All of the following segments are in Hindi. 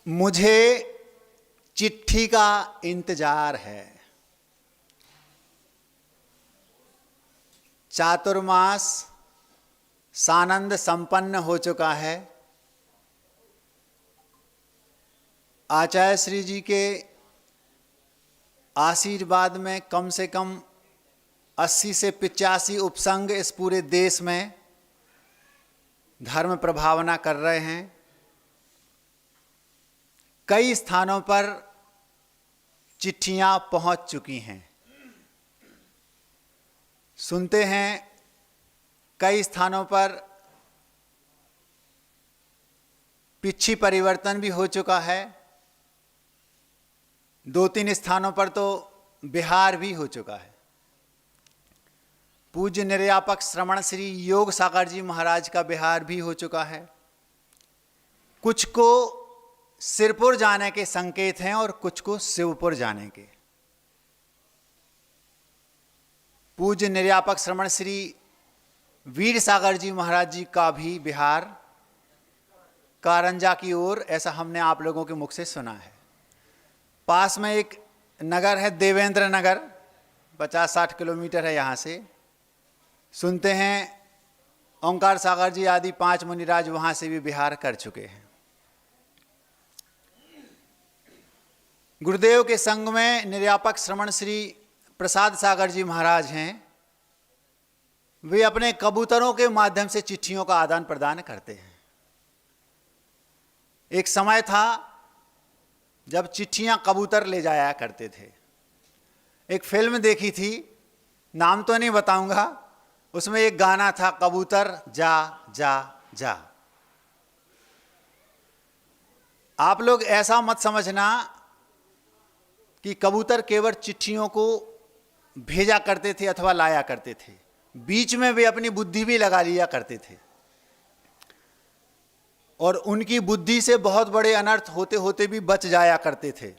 मुझे चिट्ठी का इंतजार है। चातुर्मास सानंद संपन्न हो चुका है। आचार्य श्री जी के आशीर्वाद में कम से कम 80 से 85 उपसंघ इस पूरे देश में धर्म प्रभावना कर रहे हैं। कई स्थानों पर चिट्ठियां पहुंच चुकी हैं। सुनते हैं कई स्थानों पर पिछी परिवर्तन भी हो चुका है। 2-3 स्थानों पर तो बिहार भी हो चुका है। पूज्य निर्यापक श्रमण श्री योग सागर जी महाराज का बिहार भी हो चुका है। कुछ को सिरपुर जाने के संकेत हैं और कुछ को शिवपुर जाने के। पूज्य निर्यापक श्रमण श्री वीर सागर जी महाराज जी का भी बिहार कारंजा की ओर, ऐसा हमने आप लोगों के मुख से सुना है। पास में एक नगर है देवेंद्र नगर, 50-60 किलोमीटर है यहाँ से। सुनते हैं ओंकार सागर जी आदि 5 मुनिराज वहाँ से भी बिहार कर चुके हैं। गुरुदेव के संग में निर्यापक श्रमण श्री प्रसाद सागर जी महाराज हैं। वे अपने कबूतरों के माध्यम से चिट्ठियों का आदान प्रदान करते हैं। एक समय था जब चिट्ठियां कबूतर ले जाया करते थे। एक फिल्म देखी थी, नाम तो नहीं बताऊंगा, उसमें एक गाना था, कबूतर जा जा जा। आप लोग ऐसा मत समझना कि कबूतर केवल चिट्ठियों को भेजा करते थे अथवा लाया करते थे। बीच में वे अपनी बुद्धि भी लगा लिया करते थे और उनकी बुद्धि से बहुत बड़े अनर्थ होते होते भी बच जाया करते थे।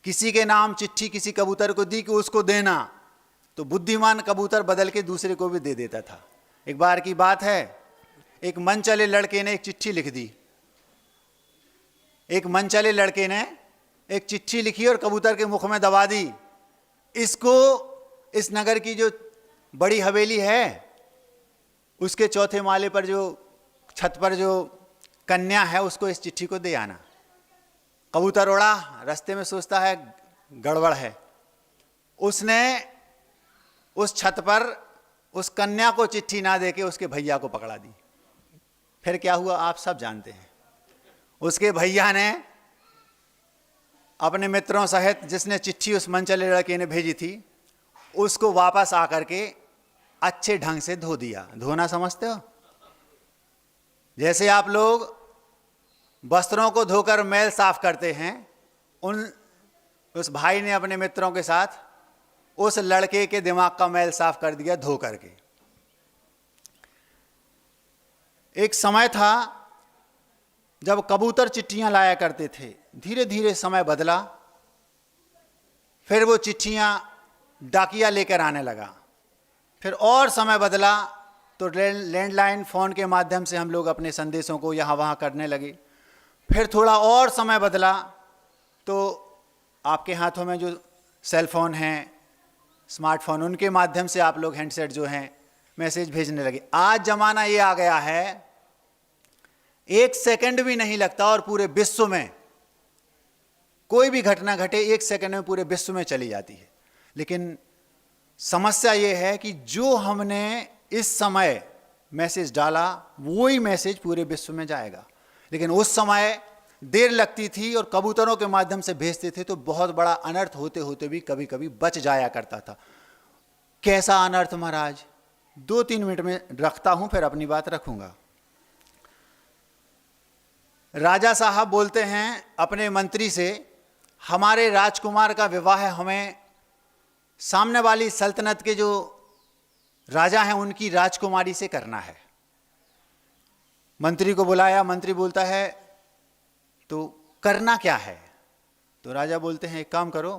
किसी के नाम चिट्ठी किसी कबूतर को दी कि उसको देना, तो बुद्धिमान कबूतर बदल के दूसरे को भी दे देता था। एक बार की बात है, एक मन चले लड़के ने एक चिट्ठी लिख दी। एक मन चले लड़के ने एक चिट्ठी लिखी और कबूतर के मुख में दबा दी। इसको इस नगर की जो बड़ी हवेली है उसके चौथे माले पर जो छत पर जो कन्या है उसको इस चिट्ठी को दे आना। कबूतर उड़ा, रास्ते में सोचता है गड़बड़ है। उसने उस छत पर उस कन्या को चिट्ठी ना देके उसके भैया को पकड़ा दी। फिर क्या हुआ आप सब जानते हैं। उसके भैया ने अपने मित्रों सहित, जिसने चिट्ठी उस मनचले लड़के ने भेजी थी, उसको वापस आकर के अच्छे ढंग से धो दिया। धोना समझते हो? जैसे आप लोग वस्त्रों को धोकर मैल साफ करते हैं, उस भाई ने अपने मित्रों के साथ उस लड़के के दिमाग का मैल साफ कर दिया धो करके। एक समय था जब कबूतर चिट्ठियां लाया करते थे। धीरे धीरे समय बदला, फिर वो चिट्ठियां डाकिया लेकर आने लगा। फिर और समय बदला तो लैंडलाइन फ़ोन के माध्यम से हम लोग अपने संदेशों को यहाँ वहाँ करने लगे। फिर थोड़ा और समय बदला तो आपके हाथों में जो सेल फोन हैं, स्मार्टफोन, उनके माध्यम से आप लोग हैंडसेट जो हैं मैसेज भेजने लगे। आज ज़माना ये आ गया है, 1 सेकंड भी नहीं लगता और पूरे विश्व में कोई भी घटना घटे 1 सेकंड में पूरे विश्व में चली जाती है। लेकिन समस्या ये है कि जो हमने इस समय मैसेज डाला वही मैसेज पूरे विश्व में जाएगा। लेकिन उस समय देर लगती थी और कबूतरों के माध्यम से भेजते थे तो बहुत बड़ा अनर्थ होते होते भी कभी कभी बच जाया करता था। कैसा अनर्थ महाराज? 2-3 मिनट में रखता हूं, फिर अपनी बात रखूंगा। राजा साहब बोलते हैं अपने मंत्री से, हमारे राजकुमार का विवाह हमें सामने वाली सल्तनत के जो राजा हैं उनकी राजकुमारी से करना है। मंत्री को बुलाया। मंत्री बोलता है तो करना क्या है? तो राजा बोलते हैं एक काम करो,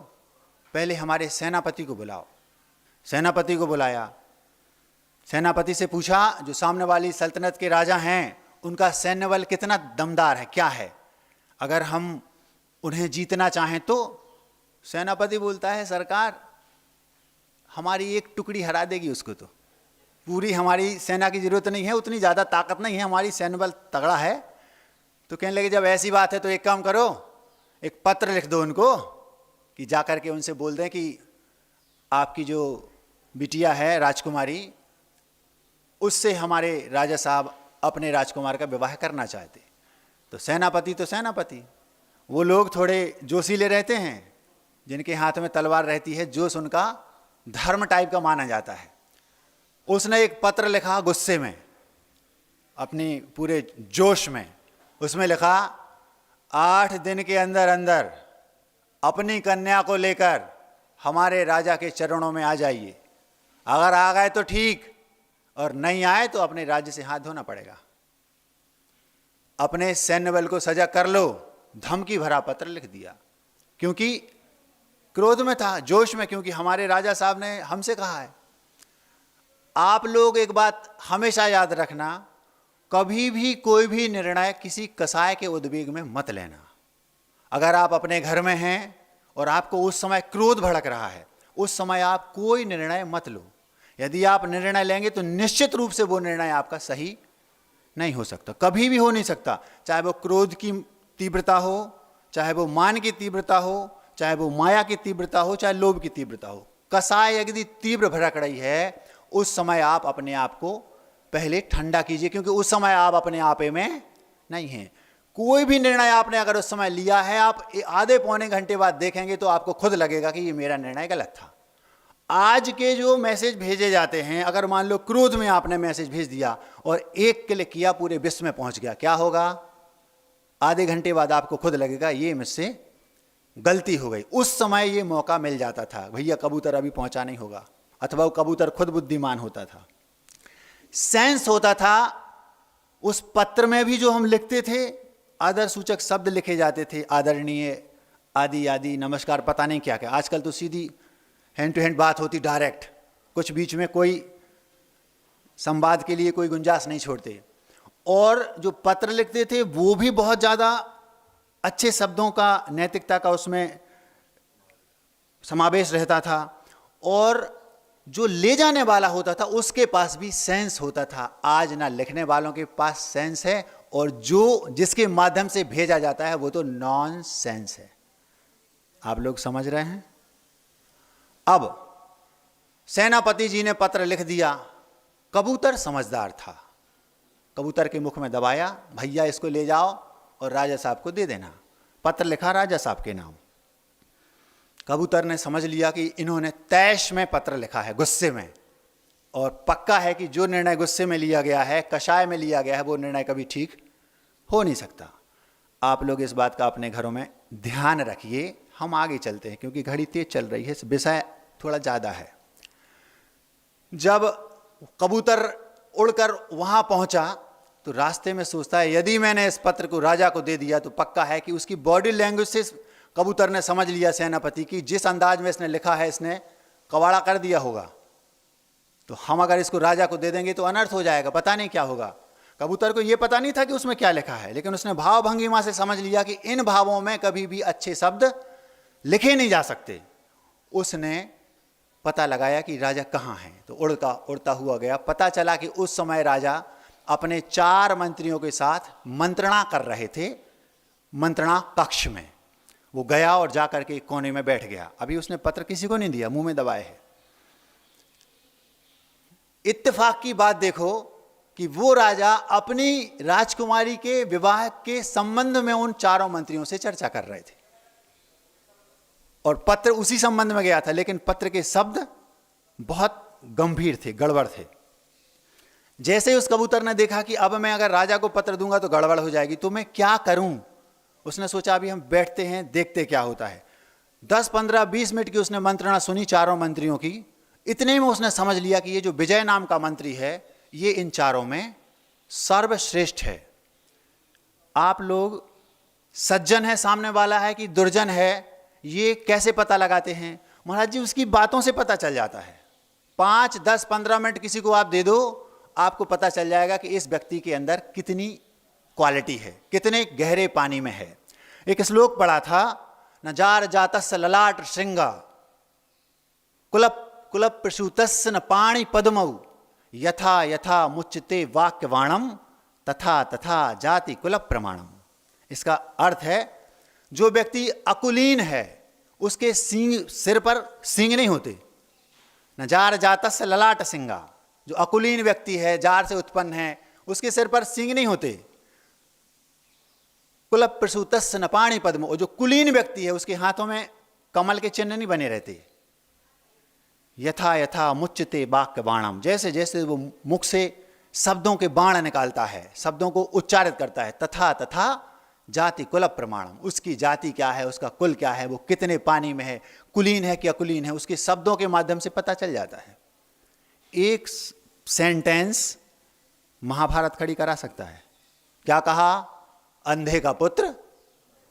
पहले हमारे सेनापति को बुलाओ। सेनापति को बुलाया। सेनापति से पूछा, जो सामने वाली सल्तनत के राजा हैं उनका सैन्य बल कितना दमदार है, क्या है। अगर हम उन्हें जीतना चाहें तो सेनापति बोलता है सरकार हमारी एक टुकड़ी हरा देगी उसको, तो पूरी हमारी सेना की जरूरत नहीं है, उतनी ज़्यादा ताकत नहीं है, हमारी सैन्य बल तगड़ा है। तो कहने लगे जब ऐसी बात है तो एक काम करो, एक पत्र लिख दो उनको कि जा कर के उनसे बोल दें कि आपकी जो बिटिया है राजकुमारी, उससे हमारे राजा साहब अपने राजकुमार का विवाह करना चाहते। तो सेनापति वो लोग थोड़े जोशीले रहते हैं, जिनके हाथ में तलवार रहती है, जोश उनका धर्म टाइप का माना जाता है। उसने एक पत्र लिखा गुस्से में, अपनी पूरे जोश में, उसमें लिखा 8 दिन के अंदर अंदर अपनी कन्या को लेकर हमारे राजा के चरणों में आ जाइए, अगर आ गए तो ठीक, और नहीं आए तो अपने राज्य से हाथ धोना पड़ेगा, अपने सैन्य बल को सजा कर लो। धमकी भरा पत्र लिख दिया, क्योंकि क्रोध में था, जोश में, क्योंकि हमारे राजा साहब ने हमसे कहा है। आप लोग एक बात हमेशा याद रखना, कभी भी कोई भी निर्णय किसी कसाय के उद्वेग में मत लेना। अगर आप अपने घर में हैं और आपको उस समय क्रोध भड़क रहा है, उस समय आप कोई निर्णय मत लो। यदि आप निर्णय लेंगे तो निश्चित रूप से वो निर्णय आपका सही नहीं हो सकता, कभी भी हो नहीं सकता। चाहे वो क्रोध की तीव्रता हो, चाहे वो मान की तीव्रता हो, चाहे वो माया की तीव्रता हो, चाहे लोभ की तीव्रता हो। कसाय यदि तीव्र भड़क रही है, उस समय आप अपने आप को पहले ठंडा कीजिए, क्योंकि उस समय आप अपने आपे में नहीं हैं। कोई भी निर्णय आपने अगर उस समय लिया है, आप आधे पौने घंटे बाद देखेंगे तो आपको खुद लगेगा कि ये मेरा निर्णय गलत था। आज के जो मैसेज भेजे जाते हैं, अगर मान लो क्रोध में आपने मैसेज भेज दिया और एक क्लिक किया पूरे विश्व में पहुंच गया, क्या होगा? आधे घंटे बाद आपको खुद लगेगा ये मुझसे गलती हो गई। उस समय ये मौका मिल जाता था, भैया कबूतर अभी पहुंचा नहीं होगा, अथवा वो कबूतर खुद बुद्धिमान होता था, सेंस होता था। उस पत्र में भी जो हम लिखते थे, आदर सूचक शब्द लिखे जाते थे, आदरणीय, आदि आदि, नमस्कार, पता नहीं क्या क्या। आजकल तो सीधी हैंड टू हैंड बात होती, डायरेक्ट, कुछ बीच में कोई संवाद के लिए कोई गुंजाइश नहीं छोड़ते। और जो पत्र लिखते थे वो भी बहुत ज़्यादा अच्छे शब्दों का, नैतिकता का उसमें समावेश रहता था, और जो ले जाने वाला होता था उसके पास भी सेंस होता था। आज ना लिखने वालों के पास सेंस है, और जो जिसके माध्यम से भेजा जाता है वो तो नॉन सेंस है। आप लोग समझ रहे हैं? अब सेनापति जी ने पत्र लिख दिया। कबूतर समझदार था, कबूतर के मुख में दबाया, भैया इसको ले जाओ और राजा साहब को दे देना। पत्र लिखा राजा साहब के नाम। कबूतर ने समझ लिया कि इन्होंने तैश में पत्र लिखा है, गुस्से में, और पक्का है कि जो निर्णय गुस्से में लिया गया है, कषाय में लिया गया है, वो निर्णय कभी ठीक हो नहीं सकता। आप लोग इस बात का अपने घरों में ध्यान रखिए। हम आगे चलते हैं क्योंकि घड़ी तेज चल रही है, विषय थोड़ा ज़्यादा है। जब कबूतर उड़कर वहाँ पहुँचा तो रास्ते में सोचता है यदि मैंने इस पत्र को राजा को दे दिया तो पक्का है कि उसकी बॉडी लैंग्वेज से कबूतर ने समझ लिया सेनापति की, जिस अंदाज में इसने लिखा है इसने कवाड़ा कर दिया होगा, तो हम अगर इसको राजा को दे देंगे तो अनर्थ हो जाएगा, पता नहीं क्या होगा। कबूतर को यह पता नहीं था कि उसमें क्या लिखा है, लेकिन उसने भाव भंगिमा से समझ लिया कि इन भावों में कभी भी अच्छे शब्द लिखे नहीं जा सकते। उसने पता लगाया कि राजा कहाँ हैं, तो उड़ता हुआ गया। पता चला कि उस समय राजा अपने 4 मंत्रियों के साथ मंत्रणा कर रहे थे, मंत्रणा कक्ष में। वो गया और जाकर के कोने में बैठ गया। अभी उसने पत्र किसी को नहीं दिया, मुंह में दबाए है। इत्तेफाक की बात देखो कि वो राजा अपनी राजकुमारी के विवाह के संबंध में उन 4 मंत्रियों से चर्चा कर रहे थे, और पत्र उसी संबंध में गया था, लेकिन पत्र के शब्द बहुत गंभीर थे, गड़बड़ थे। जैसे उस कबूतर ने देखा कि अब मैं अगर राजा को पत्र दूंगा तो गड़बड़ हो जाएगी, तो मैं क्या करूं, उसने सोचा अभी हम बैठते हैं, देखते क्या होता है। 10, 15, 20 मिनट की उसने मंत्रणा सुनी 4 मंत्रियों की। इतने में उसने समझ लिया कि ये जो विजय नाम का मंत्री है ये इन 4 में सर्वश्रेष्ठ है। आप लोग सज्जन है सामने वाला है कि दुर्जन है, ये कैसे पता लगाते हैं? महाराज जी, उसकी बातों से पता चल जाता है। 5, 10, 15 मिनट किसी को आप दे दो, आपको पता चल जाएगा कि इस व्यक्ति के अंदर कितनी क्वालिटी है, कितने गहरे पानी में है। एक श्लोक पढ़ा था, न जार जातस्य ललाट श्रृंगा कुलप कुलप प्रसूतस्य न पाणि पद्मौ यथा यथा मुच्यते वाक्यवाणम तथा तथा जाति कुल प्रमाणम। इसका अर्थ है, जो व्यक्ति अकुलीन है उसके सिर पर सींग नहीं होते। न जार जातस्य ललाट सिंगा, जो अकुलीन व्यक्ति है, जार से उत्पन्न है, उसके सिर पर सींग नहीं होते। कुल प्रसूतस्य न पाणि पद्म, और जो कुलीन व्यक्ति है उसके हाथों में कमल के चिन्ह नहीं बने रहते। यथा यथा मुच्यते वाक्य बाणम, जैसे जैसे वो मुख से शब्दों के बाण निकालता है, शब्दों को उच्चारित करता है, तथा तथा जाति कुल प्रमाणम, उसकी जाति क्या है, उसका कुल क्या है, वो कितने पानी में है, कुलीन है कि अकुलीन है, उसके शब्दों के माध्यम से पता चल जाता है। एक सेंटेंस महाभारत खड़ी करा सकता है। क्या कहा? अंधे का पुत्र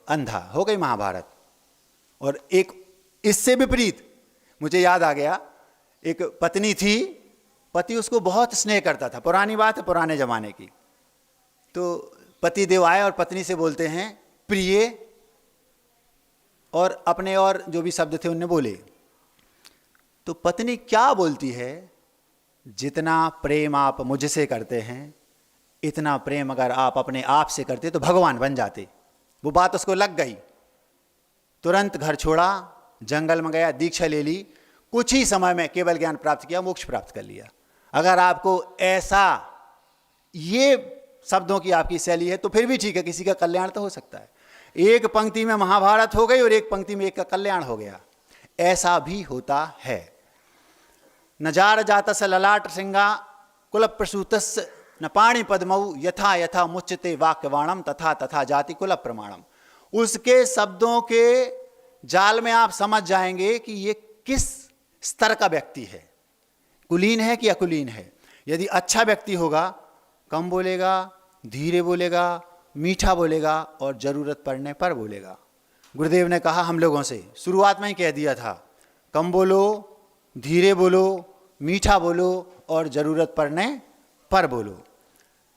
अंधा, हो गई महाभारत। और एक इससे विपरीत मुझे याद आ गया, एक पत्नी थी, पति उसको बहुत स्नेह करता था, पुरानी बात है, पुराने जमाने की। तो पति देव आए और पत्नी से बोलते हैं प्रिय, और अपने और जो भी शब्द थे उनने बोले। तो पत्नी क्या बोलती है, जितना प्रेम आप मुझसे करते हैं इतना प्रेम अगर आप अपने आप से करते तो भगवान बन जाते। वो बात उसको लग गई, तुरंत घर छोड़ा, जंगल में गया, दीक्षा ले ली, कुछ ही समय में केवल ज्ञान प्राप्त किया, मोक्ष प्राप्त कर लिया। अगर आपको ऐसा ये शब्दों की आपकी शैली है तो फिर भी ठीक है, किसी का कल्याण तो हो सकता है। एक पंक्ति में महाभारत हो गई और एक पंक्ति में एक का कल्याण हो गया, ऐसा भी होता है। न जार जातस्य ललाट श्रृंगा कुल प्रसूतस्य न पाणि पद्मौ यथा यथा मुच्यते वाक्यवाणम तथा तथा जाति कुल प्रमाणम। उसके शब्दों के जाल में आप समझ जाएंगे कि ये किस स्तर का व्यक्ति है, कुलीन है कि अकुलीन है। यदि अच्छा व्यक्ति होगा, कम बोलेगा, धीरे बोलेगा, मीठा बोलेगा और जरूरत पड़ने पर बोलेगा। गुरुदेव ने कहा हम लोगों से, शुरुआत में ही कह दिया था, कम बोलो, धीरे बोलो, मीठा बोलो और जरूरत पड़ने पर बोलो।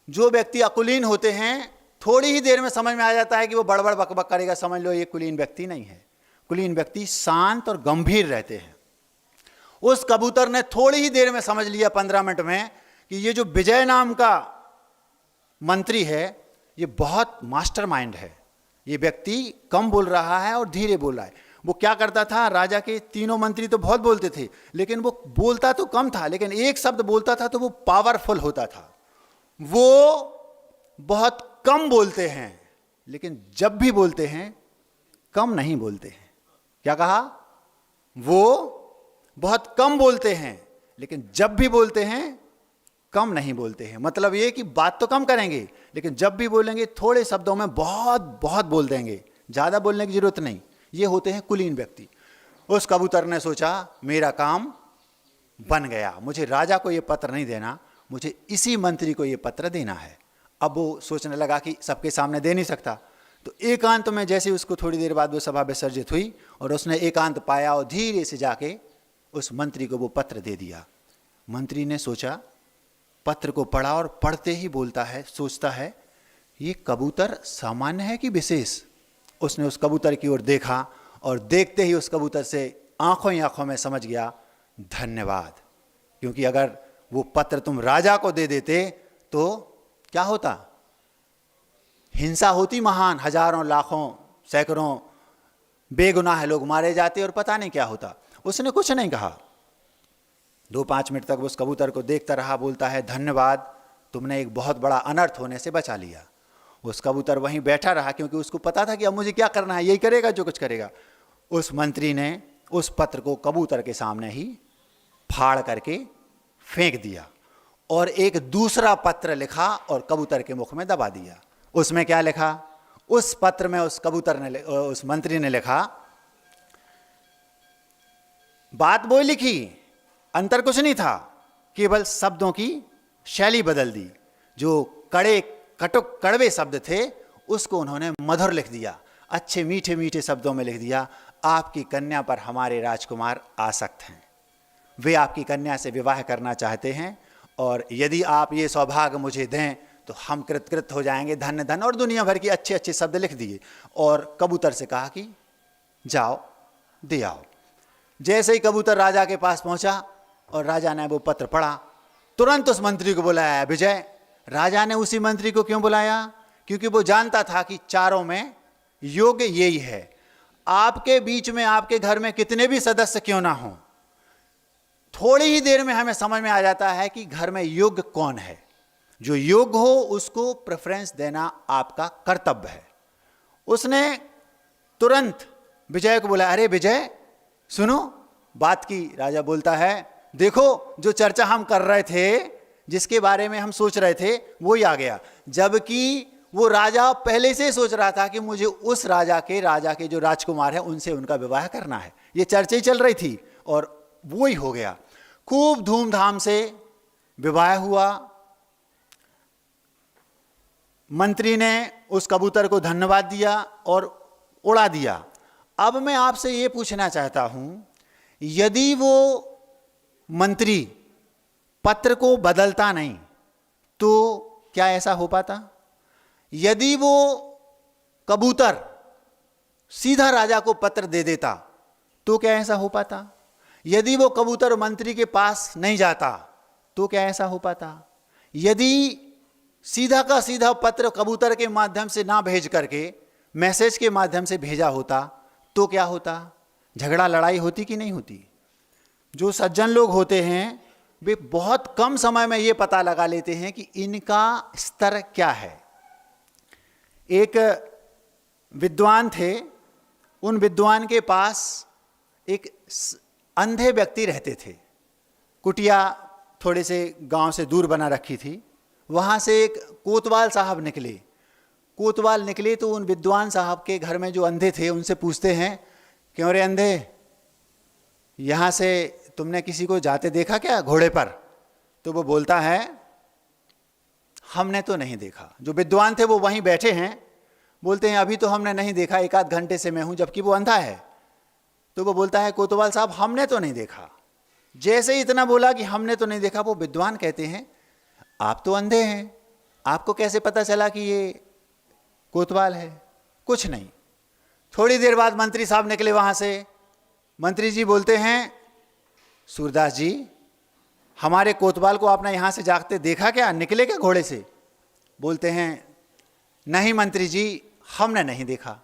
जो व्यक्ति अकुलीन होते हैं, थोड़ी ही देर में समझ में आ जाता है कि वो बड़बड़ बकबक करेगा, समझ लो ये कुलीन व्यक्ति नहीं है। कुलीन व्यक्ति शांत और गंभीर रहते हैं। उस कबूतर ने थोड़ी ही देर में समझ लिया, 15 मिनट में, कि ये जो विजय नाम का मंत्री है ये बहुत मास्टरमाइंड है। ये व्यक्ति कम बोल रहा है और धीरे बोल रहा है। वो क्या करता था, राजा के तीनों मंत्री तो बहुत बोलते थे, लेकिन वो बोलता तो कम था, लेकिन एक शब्द बोलता था तो वो पावरफुल होता था। वो बहुत कम बोलते हैं, लेकिन जब भी बोलते हैं कम नहीं बोलते हैं। क्या कहा? वो बहुत कम बोलते हैं, लेकिन जब भी बोलते हैं कम नहीं बोलते हैं। मतलब ये कि बात तो कम करेंगे, लेकिन जब भी बोलेंगे थोड़े शब्दों में बहुत बहुत बोल देंगे, ज़्यादा बोलने की जरूरत नहीं। ये होते हैं कुलीन व्यक्ति। उस कबूतर ने सोचा मेरा काम बन गया, मुझे राजा को ये पत्र नहीं देना, मुझे इसी मंत्री को ये पत्र देना है। अब वो सोचने लगा कि सबके सामने दे नहीं सकता, तो एकांत में जैसे उसको थोड़ी देर बाद वो सभा विसर्जित हुई और उसने एकांत पाया और धीरे से जाके उस मंत्री को वो पत्र दे दिया। मंत्री ने सोचा, पत्र को पढ़ा और पढ़ते ही बोलता है, सोचता है ये कबूतर सामान्य है कि विशेष। उसने उस कबूतर की ओर देखा और देखते ही उस कबूतर से आंखों ही आंखों में समझ गया धन्यवाद। क्योंकि अगर वो पत्र तुम राजा को दे देते तो क्या होता, हिंसा होती महान, हजारों लाखों सैकड़ों बेगुनाह लोग मारे जाते और पता नहीं क्या होता। उसने कुछ नहीं कहा, 2-5 मिनट तक उस कबूतर को देखता रहा, बोलता है धन्यवाद, तुमने एक बहुत बड़ा अनर्थ होने से बचा लिया। उस कबूतर वहीं बैठा रहा, क्योंकि उसको पता था कि अब मुझे क्या करना है, यही करेगा जो कुछ करेगा। उस मंत्री ने उस पत्र को कबूतर के सामने ही फाड़ करके फेंक दिया और एक दूसरा पत्र लिखा और कबूतर के मुख में दबा दिया। उसमें क्या लिखा? उस पत्र में उस कबूतर ने, उस मंत्री ने लिखा, बात वो लिखी, अंतर कुछ नहीं था, केवल शब्दों की शैली बदल दी। जो कड़े कटुक कड़वे शब्द थे उसको उन्होंने मधुर लिख दिया, अच्छे मीठे मीठे शब्दों में लिख दिया। आपकी कन्या पर हमारे राजकुमार आसक्त हैं, वे आपकी कन्या से विवाह करना चाहते हैं, और यदि आप ये सौभाग्य मुझे दें तो हम कृतकृत हो जाएंगे, धन्य धन्य, और दुनिया भर के अच्छे अच्छे शब्द लिख दिए और कबूतर से कहा कि जाओ दे आओ। जैसे ही कबूतर राजा के पास पहुंचा और राजा ने वो पत्र पढ़ा, तुरंत उस मंत्री को बुलाया विजय। राजा ने उसी मंत्री को क्यों बुलाया? क्योंकि वो जानता था कि चारों में योग्य यही है। आपके बीच में, आपके घर में कितने भी सदस्य क्यों ना हो, थोड़ी ही देर में हमें समझ में आ जाता है कि घर में योग्य कौन है। जो योग्य हो उसको प्रेफरेंस देना आपका कर्तव्य है। उसने तुरंत विजय को बोला, अरे विजय सुनो बात की। राजा बोलता है, देखो जो चर्चा हम कर रहे थे, जिसके बारे में हम सोच रहे थे, वो ही आ गया। जबकि वो राजा पहले से सोच रहा था कि मुझे उस राजा के जो राजकुमार है उनसे उनका विवाह करना है। ये चर्चा ही चल रही थी और वो ही हो गया। खूब धूमधाम से विवाह हुआ। मंत्री ने उस कबूतर को धन्यवाद दिया और उड़ा दिया। अब मैं आपसे ये पूछना चाहता हूं, यदि वो मंत्री पत्र को बदलता नहीं तो क्या ऐसा हो पाता? यदि वो कबूतर सीधा राजा को पत्र दे देता तो क्या ऐसा हो पाता? यदि वो कबूतर मंत्री के पास नहीं जाता तो क्या ऐसा हो पाता? यदि सीधा का सीधा पत्र कबूतर के माध्यम से ना भेज करके मैसेज के माध्यम से भेजा होता तो क्या होता? झगड़ा लड़ाई होती कि नहीं होती? जो सज्जन लोग होते हैं वे बहुत कम समय में ये पता लगा लेते हैं कि इनका स्तर क्या है। एक विद्वान थे, उन विद्वान के पास एक अंधे व्यक्ति रहते थे। कुटिया थोड़े से गांव से दूर बना रखी थी। वहाँ से एक कोतवाल साहब निकले। कोतवाल निकले तो उन विद्वान साहब के घर में जो अंधे थे उनसे पूछते हैं, क्यों रे अंधे, यहाँ से तुमने किसी को जाते देखा क्या घोड़े पर? तो वो बोलता है, हमने तो नहीं देखा। जो विद्वान थे वो वहीं बैठे हैं, बोलते हैं अभी तो हमने नहीं देखा, एक आध घंटे से मैं हूँ, जबकि वो अंधा है। तो वो बोलता है, कोतवाल साहब हमने तो नहीं देखा। जैसे ही इतना बोला कि हमने तो नहीं देखा, वो विद्वान कहते हैं, आप तो अंधे हैं, आपको कैसे पता चला कि ये कोतवाल है? कुछ नहीं। थोड़ी देर बाद मंत्री साहब निकले वहाँ से। मंत्री जी बोलते हैं, सूरदास जी हमारे कोतवाल को आपने यहाँ से जागते देखा क्या? निकले क्या घोड़े से? बोलते हैं, नहीं मंत्री जी हमने नहीं देखा।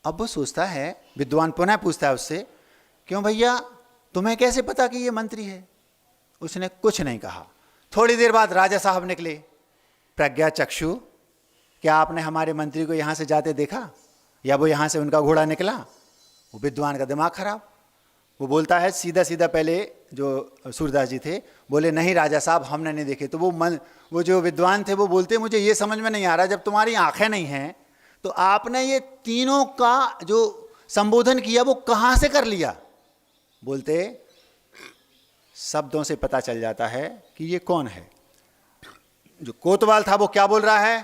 अब वो सोचता है, विद्वान पुनः पूछता है उससे, क्यों भैया तुम्हें कैसे पता कि ये मंत्री है? उसने कुछ नहीं कहा। थोड़ी देर बाद राजा साहब निकले, प्रज्ञा चक्षु क्या आपने हमारे मंत्री को यहाँ से जाते देखा, या वो यहाँ से उनका घोड़ा निकला? वो विद्वान का दिमाग खराब। वो बोलता है सीधा सीधा, पहले जो सूरदास जी थे बोले, नहीं राजा साहब हमने नहीं देखे। तो वो जो विद्वान थे वो बोलते, मुझे ये समझ में नहीं आ रहा, जब तुम्हारी आंखें नहीं हैं तो आपने ये तीनों का जो संबोधन किया वो कहाँ से कर लिया? बोलते, शब्दों से पता चल जाता है कि ये कौन है। जो कोतवाल था वो क्या बोल रहा है,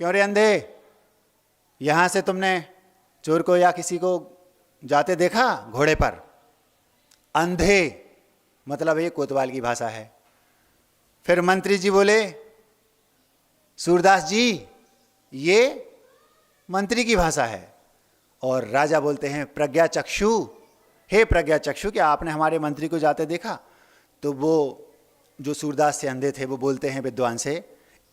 क्यों रे अंधे, यहाँ से तुमने चोर को या किसी को जाते देखा घोड़े पर? अंधे मतलब ये कोतवाल की भाषा है। फिर मंत्री जी बोले, सूरदास जी ये मंत्री की भाषा है। और राजा बोलते हैं, प्रज्ञा चक्षु, हे प्रज्ञा चक्षु क्या आपने हमारे मंत्री को जाते देखा? तो वो जो सूरदास से अंधे थे वो बोलते हैं विद्वान से,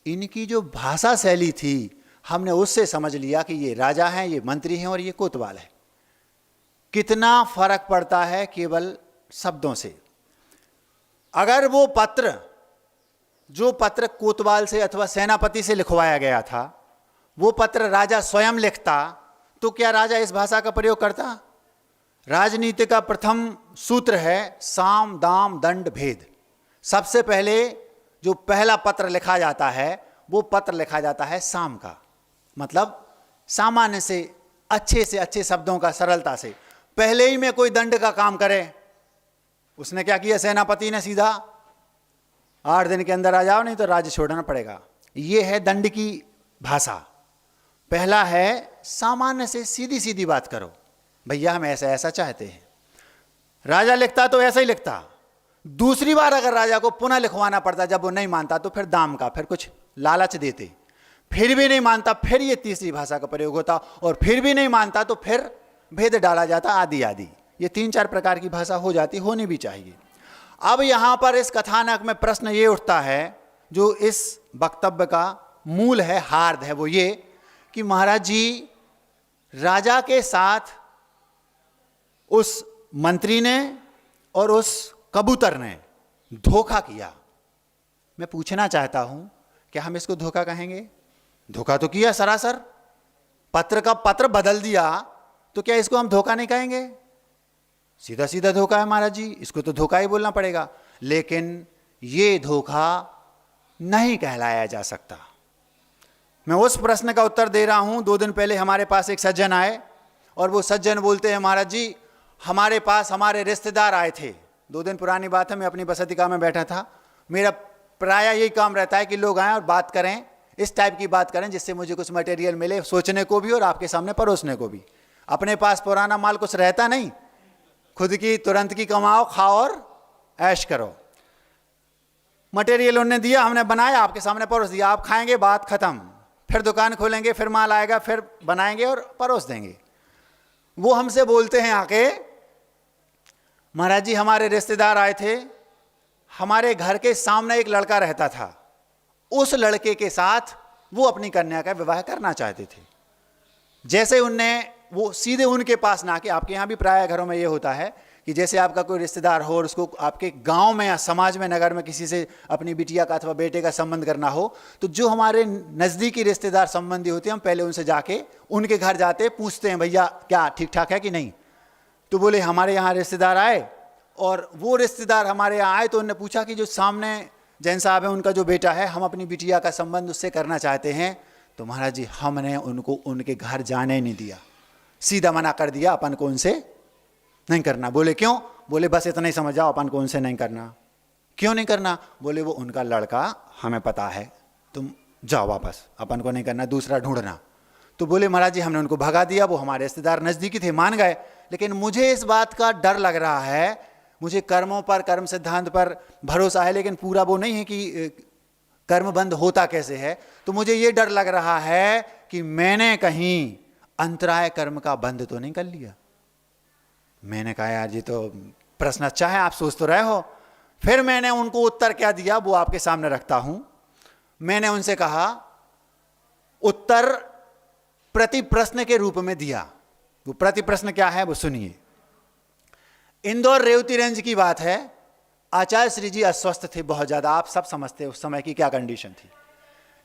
इनकी जो भाषा शैली थी हमने उससे समझ लिया कि ये राजा हैं, ये मंत्री हैं और ये कोतवाल है। कितना फर्क पड़ता है केवल शब्दों से। अगर वो पत्र, जो पत्र कोतवाल से अथवा सेनापति से लिखवाया गया था, वो पत्र राजा स्वयं लिखता तो क्या राजा इस भाषा का प्रयोग करता? राजनीति का प्रथम सूत्र है साम दाम दंड भेद। सबसे पहले जो पहला पत्र लिखा जाता है वो पत्र लिखा जाता है साम का, मतलब सामान्य से अच्छे शब्दों का, सरलता से। पहले ही में कोई दंड का काम करे, उसने क्या किया, सेनापति ने सीधा 8 दिन के अंदर आ जाओ नहीं तो राज्य छोड़ना पड़ेगा। ये है दंड की भाषा। पहला है सामान्य से सीधी सीधी बात करो, भैया हम ऐसा ऐसा चाहते हैं। राजा लिखता तो ऐसा ही लिखता। दूसरी बार अगर राजा को पुनः लिखवाना पड़ता, जब वो नहीं मानता, तो फिर दाम का, फिर कुछ लालच देते, फिर भी नहीं मानता, फिर ये तीसरी भाषा का प्रयोग होता, और फिर भी नहीं मानता तो फिर भेद डाला जाता, आदि आदि। ये 3-4 प्रकार की भाषा हो जाती, होनी भी चाहिए। अब यहाँ पर इस कथानक में प्रश्न ये उठता है, जो इस वक्तव्य का मूल है, हार्द है, वो ये कि महाराज जी, राजा के साथ उस मंत्री ने और उस कबूतर ने धोखा किया। मैं पूछना चाहता हूं, क्या हम इसको धोखा कहेंगे? धोखा तो किया सरासर, पत्र का पत्र बदल दिया, तो क्या इसको हम धोखा नहीं कहेंगे? सीधा सीधा धोखा है महाराज जी, इसको तो धोखा ही बोलना पड़ेगा। लेकिन ये धोखा नहीं कहलाया जा सकता। मैं उस प्रश्न का उत्तर दे रहा हूं। 2 दिन पहले हमारे पास एक सज्जन आए, और वो सज्जन बोलते हैं, महाराज जी हमारे पास हमारे रिश्तेदार आए थे। 2 दिन पुरानी बात है, मैं अपनी बसतिका में बैठा था। मेरा प्राय यही काम रहता है कि लोग आएँ और बात करें, इस टाइप की बात करें जिससे मुझे कुछ मटेरियल मिले, सोचने को भी और आपके सामने परोसने को भी। अपने पास पुराना माल कुछ रहता नहीं, खुद की तुरंत की कमाओ, खाओ और ऐश करो। मटेरियल उन्होंने दिया, हमने बनाया, आपके सामने परोस दिया, आप खाएंगे, बात खत्म। फिर दुकान खोलेंगे, फिर माल आएगा, फिर बनाएंगे और परोस देंगे। वो हमसे बोलते हैं आके, महाराज जी हमारे रिश्तेदार आए थे, हमारे घर के सामने एक लड़का रहता था, उस लड़के के साथ वो अपनी कन्या का विवाह करना चाहते थे। जैसे उनने, वो सीधे उनके पास ना, कि आपके यहाँ भी प्राय घरों में ये होता है कि जैसे आपका कोई रिश्तेदार हो और उसको आपके गांव में या समाज में, नगर में किसी से अपनी बिटिया का अथवा बेटे का संबंध करना हो, तो जो हमारे नज़दीकी रिश्तेदार संबंधी होते हैं, हम पहले उनसे जाके उनके घर जाते, पूछते हैं भैया क्या ठीक ठाक है कि नहीं। तो बोले हमारे यहाँ रिश्तेदार आए, और वो रिश्तेदार हमारे यहाँ आए तो उन्होंने पूछा कि जो सामने जैन साहब है, उनका जो बेटा है, हम अपनी बिटिया का संबंध उससे करना चाहते हैं। तो महाराज जी हमने उनको उनके घर जाने नहीं दिया, सीधा मना कर दिया, अपन को उनसे नहीं करना। बोले क्यों? बोले बस इतना ही समझ जाओ, अपन को उनसे नहीं करना। क्यों नहीं करना? बोले वो उनका लड़का, हमें पता है, तुम जाओ वापस, अपन को नहीं करना, दूसरा ढूंढना। तो बोले महाराज जी हमने उनको भगा दिया, वो हमारे रिश्तेदार नज़दीकी थे, मान गए। लेकिन मुझे इस बात का डर लग रहा है, मुझे कर्मों पर, कर्म सिद्धांत पर भरोसा है, लेकिन पूरा वो नहीं है कि कर्म बंद होता कैसे है। तो मुझे ये डर लग रहा है कि मैंने कहीं अंतराय कर्म का बंद तो नहीं कर लिया। मैंने कहा यार ये तो प्रश्न अच्छा है, आप सोच तो रहे हो। फिर मैंने उनको उत्तर क्या दिया वो आपके सामने रखता हूं। मैंने उनसे कहा, उत्तर प्रति प्रश्न के रूप में दिया। वो प्रति प्रश्न क्या है वो सुनिए। इंदौर रेवती रेंज की बात है, आचार्य श्री जी अस्वस्थ थे बहुत ज़्यादा। आप सब समझते हैं उस समय की क्या कंडीशन थी।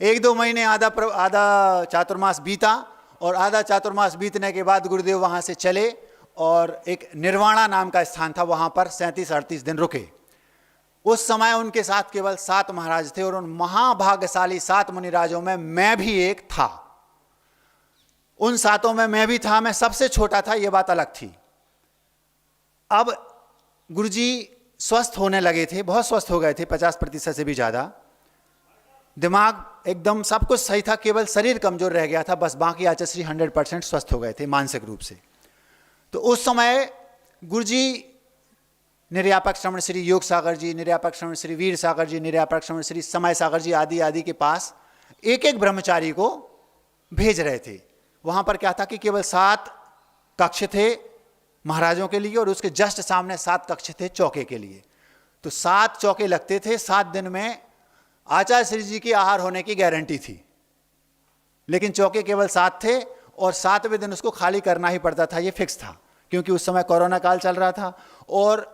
1-2 महीने आधा चातुर्मास बीता, और आधा चातुर्मास बीतने के बाद गुरुदेव वहाँ से चले, और एक निर्वाणा नाम का स्थान था, वहाँ पर 37-38 दिन रुके। उस समय उनके साथ केवल 7 महाराज थे, और उन महाभाग्यशाली 7 मुनिराजों में मैं भी एक था। उन 7 में मैं भी था, मैं सबसे छोटा था, ये बात अलग थी। अब गुरुजी स्वस्थ होने लगे थे, बहुत स्वस्थ हो गए थे, 50% से भी ज़्यादा। दिमाग एकदम सब कुछ सही था, केवल शरीर कमजोर रह गया था, बस बाकी आचार्य 100% स्वस्थ हो गए थे मानसिक रूप से। तो उस समय गुरुजी निर्यापक श्रवण श्री योग सागर जी, निर्यापक श्रवण श्री वीर सागर जी, निर्यापक श्रवण श्री समय सागर जी आदि आदि के पास एक एक ब्रह्मचारी को भेज रहे थे। वहाँ पर क्या था कि केवल 7 कक्ष थे महाराजों के लिए, और उसके जस्ट सामने 7 कक्ष थे चौके के लिए। तो 7 चौके लगते थे। 7 दिन में आचार्य श्री जी की आहार होने की गारंटी थी, लेकिन चौके केवल 7 थे, और 7वें दिन उसको खाली करना ही पड़ता था, ये फिक्स था, क्योंकि उस समय कोरोना काल चल रहा था। और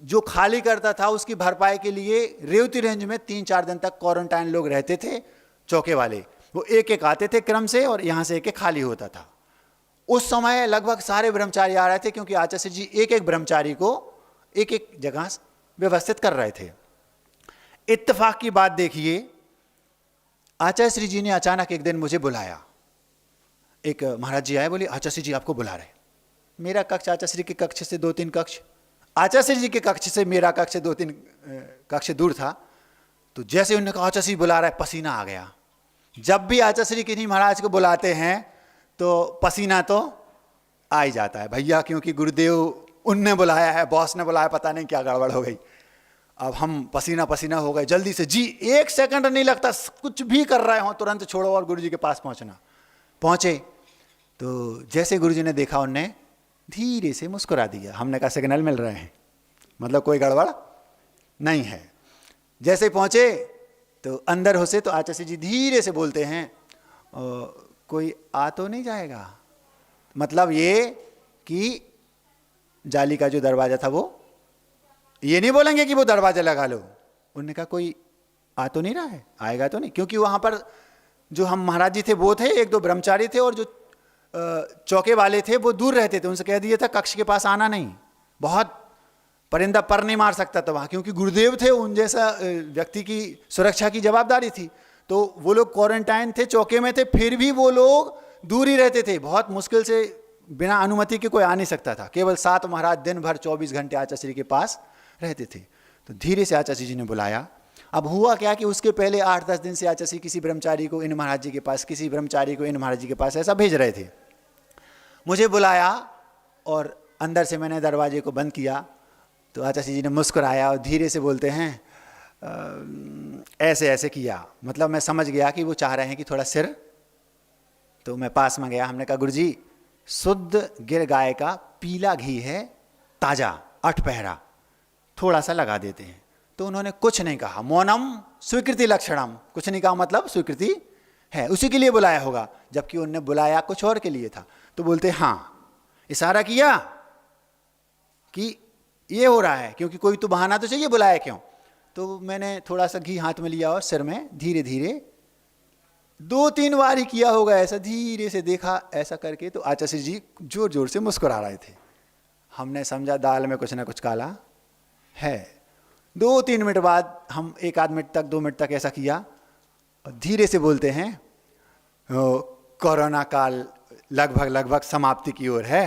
जो खाली करता था उसकी भरपाई के लिए रेवती रेंज में 3-4 दिन तक क्वारंटाइन लोग रहते थे चौके वाले। वो एक एक आते थे क्रम से, और यहाँ से एक एक खाली होता था। उस समय लगभग सारे ब्रह्मचारी आ रहे थे, क्योंकि आचार्य जी एक एक ब्रह्मचारी को एक एक जगह व्यवस्थित कर रहे थे। इत्तेफाक की बात देखिए, आचार्य श्री जी ने अचानक एक दिन मुझे बुलाया। एक महाराज जी आए, बोले आचार्य जी आपको बुला रहे। मेरा कक्ष आचार्य श्री के कक्ष से 2-3 कक्ष, आचार्य जी के कक्ष से मेरा कक्ष 2-3 कक्ष दूर था। तो जैसे उन्होंने कहा आचार्य जी बुला रहा है, पसीना आ गया। जब भी आचार्य श्री किन्हीं महाराज को बुलाते हैं तो पसीना तो आ ही जाता है भैया, क्योंकि गुरुदेव उनने बुलाया है, बॉस ने बुलाया, पता नहीं क्या गड़बड़ हो गई। अब हम पसीना पसीना हो गए, जल्दी से जी, 1 सेकंड नहीं लगता, कुछ भी कर रहे हो तुरंत छोड़ो और गुरुजी के पास पहुंचना। पहुंचे तो जैसे गुरुजी ने देखा, उनने धीरे से मुस्कुरा दिया। हमने कहा सिग्नल मिल रहे हैं, मतलब कोई गड़बड़ नहीं है। जैसे पहुंचे तो अंदर घुसे तो आचार्य जी धीरे से बोलते हैं, कोई आ तो नहीं जाएगा? मतलब ये कि जाली का जो दरवाजा था, वो ये नहीं बोलेंगे कि वो दरवाजा लगा लो। उन्होंने कहा कोई आ तो नहीं रहा है, आएगा तो नहीं, क्योंकि वहां पर जो हम महाराज जी थे वो थे, 1-2 ब्रह्मचारी थे, और जो चौके वाले थे वो दूर रहते थे। उनसे कह दिया था कक्ष के पास आना नहीं, बहुत परिंदा पर नहीं मार सकता था वहाँ, क्योंकि गुरुदेव थे, उन जैसा व्यक्ति की सुरक्षा की जवाबदारी थी। तो वो लोग क्वारंटाइन थे, चौके में थे, फिर भी वो लोग दूर ही रहते थे। बहुत मुश्किल से बिना अनुमति के कोई आ नहीं सकता था। केवल 7 महाराज दिन भर 24 घंटे आचार्य श्री के पास रहते थे। तो धीरे से आचार्य जी ने बुलाया। अब हुआ क्या कि उसके पहले 8-10 दिन से आचार्य श्री किसी ब्रह्मचारी को इन महाराज जी के पास, किसी ब्रह्मचारी को इन महाराज जी के पास ऐसा भेज रहे थे। मुझे बुलाया और अंदर से मैंने दरवाजे को बंद किया तो आचार्य जी ने मुस्कुराया और धीरे से बोलते हैं ऐसे ऐसे किया। मतलब मैं समझ गया कि वो चाह रहे हैं कि थोड़ा सिर। तो मैं पास में गया, हमने कहा गुरुजी शुद्ध गिर गाय का पीला घी है, ताजा 8 पहरा, थोड़ा सा लगा देते हैं। तो उन्होंने कुछ नहीं कहा, मौनम स्वीकृति लक्षणम, कुछ नहीं कहा, मतलब स्वीकृति है, उसी के लिए बुलाया होगा, जबकि उन्होंने बुलाया कुछ और के लिए था। तो बोलते हाँ, इशारा किया कि ये हो रहा है, क्योंकि कोई तो बहाना तो चाहिए, बुलाया क्यों। तो मैंने थोड़ा सा घी हाथ में लिया और सिर में धीरे धीरे 2-3 बार ही किया होगा, ऐसा धीरे से देखा, ऐसा करके तो आचार्य जी जोर जोर से मुस्कुरा रहे थे। हमने समझा दाल में कुछ ना कुछ काला है। 2-3 मिनट बाद हम 1-2 मिनट तक, 2 मिनट तक ऐसा किया और धीरे से बोलते हैं कोरोना काल लगभग समाप्ति की ओर है।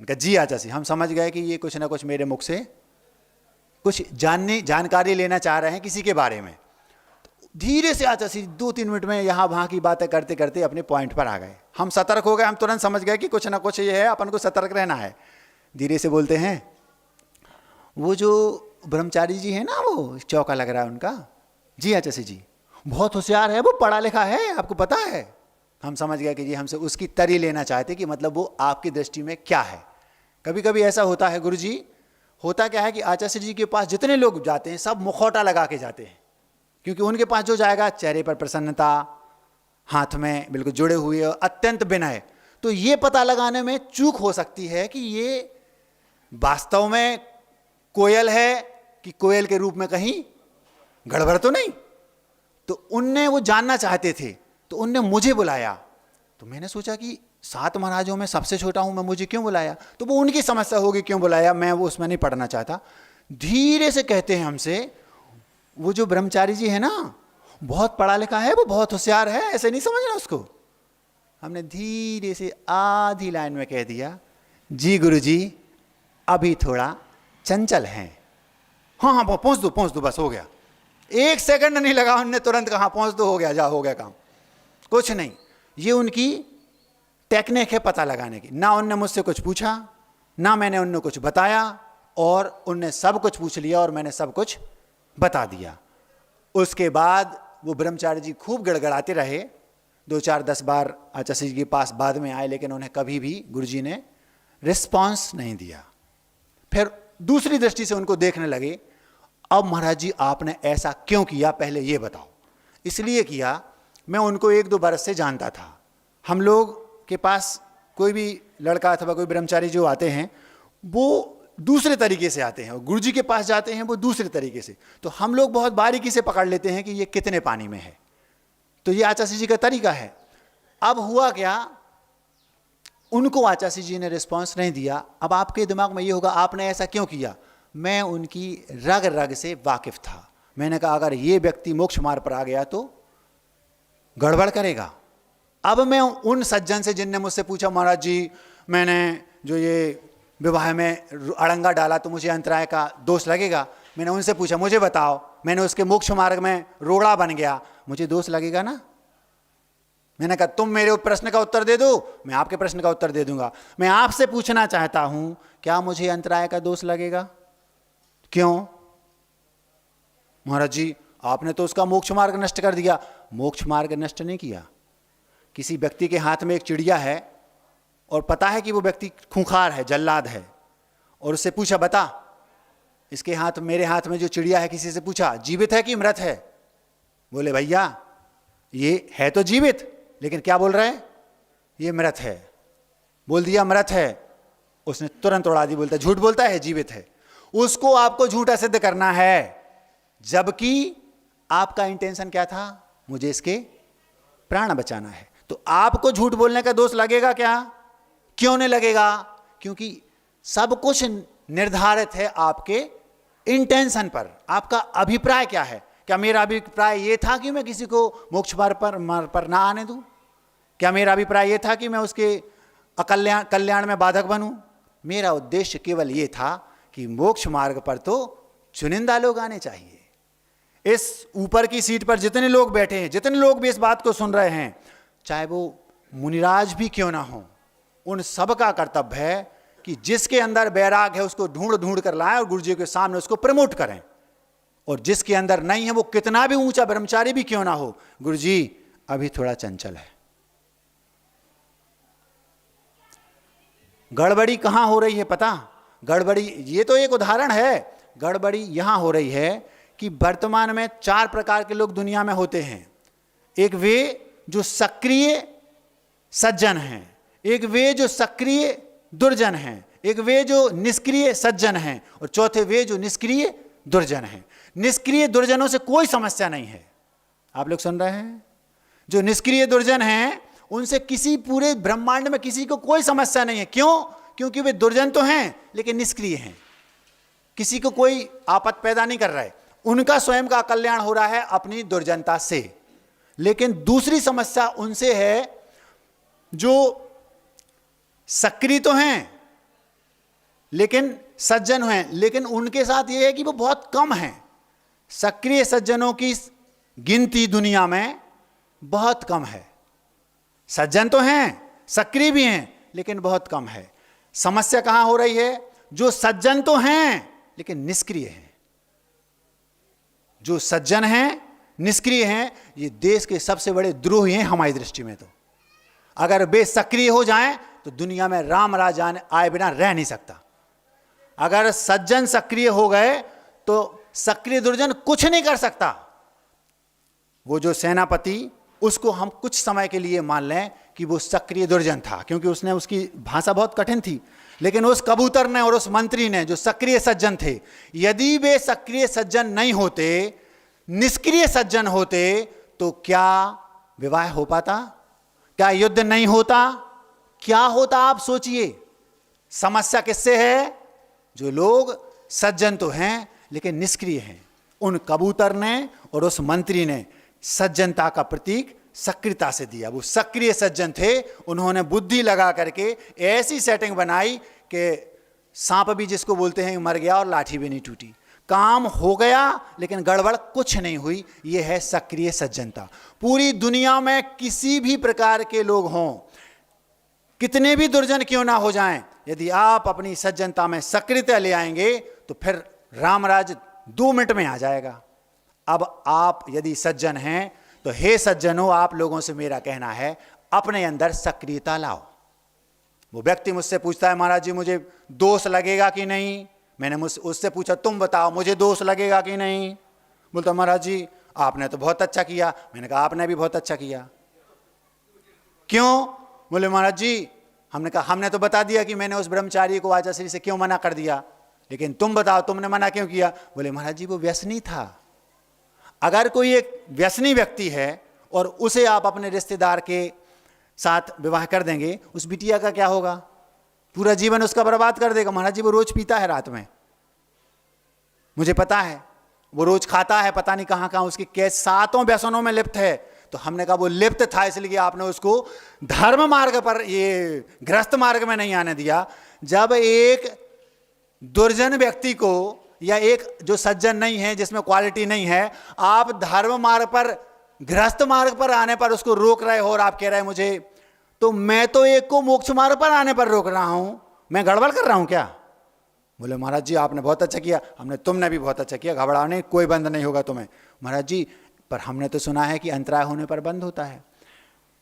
उनका जी आचार्य जी, हम समझ गए कि ये कुछ ना कुछ मेरे मुख से कुछ जानकारी लेना चाह रहे हैं किसी के बारे में। धीरे से आचार्य जी 2-3 मिनट में यहाँ वहाँ की बातें करते करते अपने पॉइंट पर आ गए। हम सतर्क हो गए, हम तुरंत समझ गए कि कुछ ना कुछ ये है, अपन को सतर्क रहना है। धीरे से बोलते हैं वो जो ब्रह्मचारी जी है ना, वो चौका लग रहा है उनका, जी आचार्य जी बहुत होशियार है, वो पढ़ा लिखा है, आपको पता है। हम समझ गए कि जी हमसे उसकी तरी लेना चाहते कि मतलब वो आपकी दृष्टि में क्या है। कभी कभी ऐसा होता है गुरुजी, होता क्या है कि आचार्य जी के पास जितने लोग जाते हैं सब मुखौटा लगा के जाते हैं, क्योंकि उनके पास जो जाएगा चेहरे पर प्रसन्नता, हाथ में बिल्कुल जुड़े हुए, अत्यंत विनय। तो ये पता लगाने में चूक हो सकती है कि ये वास्तव में कोयल है कि कोयल के रूप में कहीं गड़बड़ तो नहीं। तो उनने वो जानना चाहते थे, तो उनने मुझे बुलाया। तो मैंने सोचा कि 7 महाराजों में सबसे छोटा हूं मैं, मुझे क्यों बुलाया। तो वो उनकी समस्या होगी क्यों बुलाया, मैं वो उसमें नहीं पढ़ना चाहता। धीरे से कहते हैं हमसे, वो जो ब्रह्मचारी जी है ना बहुत पढ़ा लिखा है, वो बहुत होशियार है, ऐसे नहीं समझना उसको। हमने धीरे से आधी लाइन में कह दिया, जी गुरुजी अभी थोड़ा चंचल हैं। हाँ हाँ पहुंच दो, बस हो गया। 1 सेकंड नहीं लगा, उनने तुरंत कहा पहुंच दो, हो गया, जा हो गया काम। कुछ नहीं, ये उनकी टेक्निक है पता लगाने की। ना उनने मुझसे कुछ पूछा, ना मैंने उनने कुछ बताया, और उनने सब कुछ पूछ लिया और मैंने सब कुछ बता दिया। उसके बाद वो ब्रह्मचारी जी खूब गड़गड़ाते रहे। 2-4-10 बार आचार्य जी के पास बाद में आए, लेकिन उन्हें कभी भी गुरुजी ने रिस्पॉन्स नहीं दिया। फिर दूसरी दृष्टि से उनको देखने लगे, अब महाराज जी आपने ऐसा क्यों किया, पहले ये बताओ। इसलिए किया, मैं उनको 1-2 बरस से जानता था। हम लोग के पास कोई भी लड़का अथवा कोई ब्रह्मचारी जो आते हैं वो दूसरे तरीके से आते हैं, और गुरुजी के पास जाते हैं वो दूसरे तरीके से। तो हम लोग बहुत बारीकी से पकड़ लेते हैं कि ये कितने पानी में है। तो ये आचार्य जी का तरीका है। अब हुआ क्या, उनको आचार्य जी ने रिस्पॉन्स नहीं दिया। अब आपके दिमाग में ये होगा आपने ऐसा क्यों किया। मैं उनकी रग रग से वाकिफ था। मैंने कहा अगर ये व्यक्ति मोक्ष मार्ग पर आ गया तो गड़बड़ करेगा। अब मैं उन सज्जन से जिनने मुझसे पूछा महाराज जी मैंने जो ये विवाह में अड़ंगा डाला तो मुझे अंतराय का दोष लगेगा, मैंने उनसे पूछा मुझे बताओ, मैंने उसके मोक्ष मार्ग में रोड़ा बन गया, मुझे दोष लगेगा ना। मैंने कहा तुम मेरे प्रश्न का उत्तर दे दो, मैं आपके प्रश्न का उत्तर दे दूंगा। मैं आपसे पूछना चाहता हूं क्या मुझे अंतराय का दोष लगेगा, क्यों। महाराज जी आपने तो उसका मोक्ष मार्ग नष्ट कर दिया। मोक्ष मार्ग नष्ट नहीं किया। किसी व्यक्ति के हाथ में एक चिड़िया है और पता है कि वो व्यक्ति खूंखार है, जल्लाद है, और उससे पूछा बता इसके हाथ मेरे हाथ में जो चिड़िया है, किसी से पूछा जीवित है कि मृत है? बोले भैया ये है तो जीवित, लेकिन क्या बोल रहे हैं, ये मृत है। बोल दिया मृत है, उसने तुरंत उड़ा दी, बोलता झूठ बोलता है, जीवित है। उसको आपको झूठा सिद्ध करना है, जबकि आपका इंटेंशन क्या था, मुझे इसके प्राण बचाना है। तो आपको झूठ बोलने का दोष लगेगा क्या? क्यों नहीं लगेगा? क्योंकि सब कुछ निर्धारित है आपके इंटेंशन पर। आपका अभिप्राय क्या है? क्या मेरा अभिप्राय यह था कि मैं किसी को मोक्ष मार्ग पर ना आने दूं? क्या मेरा अभिप्राय यह था कि मैं उसके कल्याण में बाधक बनूं? मेरा उद्देश्य केवल यह था कि मोक्ष मार्ग पर तो चुनिंदा लोग आने चाहिए। इस ऊपर की सीट पर जितने लोग बैठे हैं, जितने लोग भी इस बात को सुन रहे हैं, चाहे वो मुनिराज भी क्यों ना हो, उन सब का कर्तव्य है कि जिसके अंदर वैराग है उसको ढूंढ ढूंढ कर लाएं और गुरु जी के सामने उसको प्रमोट करें। और जिसके अंदर नहीं है, वो कितना भी ऊंचा ब्रह्मचारी भी क्यों ना हो, गुरु जी अभी थोड़ा चंचल है। गड़बड़ी कहां हो रही है पता? गड़बड़ी, ये तो एक उदाहरण है, गड़बड़ी यहां हो रही है कि वर्तमान में 4 प्रकार के लोग दुनिया में होते हैं। एक वे जो सक्रिय सज्जन हैं, एक वे जो सक्रिय दुर्जन हैं, एक वे जो निष्क्रिय सज्जन हैं, और चौथे वे जो निष्क्रिय दुर्जन हैं। निष्क्रिय दुर्जनों से कोई समस्या नहीं है। आप लोग सुन रहे हैं? जो निष्क्रिय दुर्जन हैं उनसे किसी पूरे ब्रह्मांड में किसी को कोई समस्या नहीं है। क्यों? क्योंकि वे दुर्जन तो हैं लेकिन निष्क्रिय हैं, किसी को कोई आपत पैदा नहीं कर रहे। उनका स्वयं का कल्याण हो रहा है अपनी दुर्जनता से। लेकिन दूसरी समस्या उनसे है जो सक्रिय तो हैं लेकिन सज्जन हैं, लेकिन उनके साथ यह है कि वो बहुत कम हैं। सक्रिय सज्जनों की गिनती दुनिया में बहुत कम है। सज्जन तो हैं, सक्रिय भी हैं, लेकिन बहुत कम है। समस्या कहां हो रही है? जो सज्जन तो हैं लेकिन निष्क्रिय हैं। जो सज्जन हैं, निष्क्रिय हैं, ये देश के सबसे बड़े द्रोही हैं हमारी दृष्टि में। तो अगर वे सक्रिय हो जाएं तो दुनिया में राम राज आए बिना रह नहीं सकता। अगर सज्जन सक्रिय हो गए तो सक्रिय दुर्जन कुछ नहीं कर सकता। वो जो सेनापति, उसको हम कुछ समय के लिए मान लें कि वो सक्रिय दुर्जन था, क्योंकि उसने, उसकी भाषा बहुत कठिन थी। लेकिन उस कबूतर ने और उस मंत्री ने जो सक्रिय सज्जन थे, यदि वे सक्रिय सज्जन नहीं होते, निष्क्रिय सज्जन होते, तो क्या विवाह हो पाता? क्या युद्ध नहीं होता? क्या होता आप सोचिए। समस्या किससे है? जो लोग सज्जन तो हैं लेकिन निष्क्रिय हैं। उन कबूतर ने और उस मंत्री ने सज्जनता का प्रतीक सक्रियता से दिया। वो सक्रिय सज्जन थे, उन्होंने बुद्धि लगा करके ऐसी सेटिंग बनाई कि सांप भी जिसको बोलते हैं मर गया और लाठी भी नहीं टूटी। काम हो गया लेकिन गड़बड़ कुछ नहीं हुई। ये है सक्रिय सज्जनता। पूरी दुनिया में किसी भी प्रकार के लोग हों, कितने भी दुर्जन क्यों ना हो जाएं, यदि आप अपनी सज्जनता में सक्रियता ले आएंगे तो फिर रामराज 2 मिनट में आ जाएगा। अब आप यदि सज्जन हैं तो हे सज्जनों, आप लोगों से मेरा कहना है, अपने अंदर सक्रियता लाओ। वो व्यक्ति मुझसे पूछता है महाराज जी मुझे दोष लगेगा कि नहीं? मैंने उससे पूछा तुम बताओ मुझे दोष लगेगा कि नहीं? बोलता महाराज जी आपने तो बहुत अच्छा किया। मैंने कहा आपने भी बहुत अच्छा किया। क्यों? बोले महाराज जी हमने कहा हमने तो बता दिया कि मैंने उस ब्रह्मचारी को आचार्य से क्यों मना कर दिया, लेकिन तुम बताओ तुमने मना क्यों किया? बोले महाराज जी वो व्यसनी था। अगर कोई एक व्यसनी व्यक्ति है और उसे आप अपने रिश्तेदार के साथ विवाह कर देंगे, उस बिटिया का क्या होगा? पूरा जीवन उसका बर्बाद कर देगा। महाराज जी वो रोज पीता है रात में, मुझे पता है, वो रोज खाता है, पता नहीं कहां कहां उसकी कैसे 7 व्यसनों में लिप्त है। तो हमने कहा वो लिप्त था इसलिए आपने उसको धर्म मार्ग पर, ये गृहस्थ मार्ग में नहीं आने दिया। जब एक दुर्जन व्यक्ति को या एक जो सज्जन नहीं है, जिसमें क्वालिटी नहीं है, आप धर्म मार्ग पर, गृहस्थ मार्ग पर आने पर उसको रोक रहे हो और आप कह रहे हैं मुझे, तो मैं तो एक को मोक्ष मार्ग पर आने पर रोक रहा हूं। मैं गड़बड़ कर रहा हूं क्या? बोले महाराज जी आपने बहुत अच्छा किया। हमने तुमने भी बहुत अच्छा किया, घबराने कोई बंद नहीं होगा तुम्हें। महाराज जी पर हमने तो सुना है कि अंतराय होने पर बंद होता है।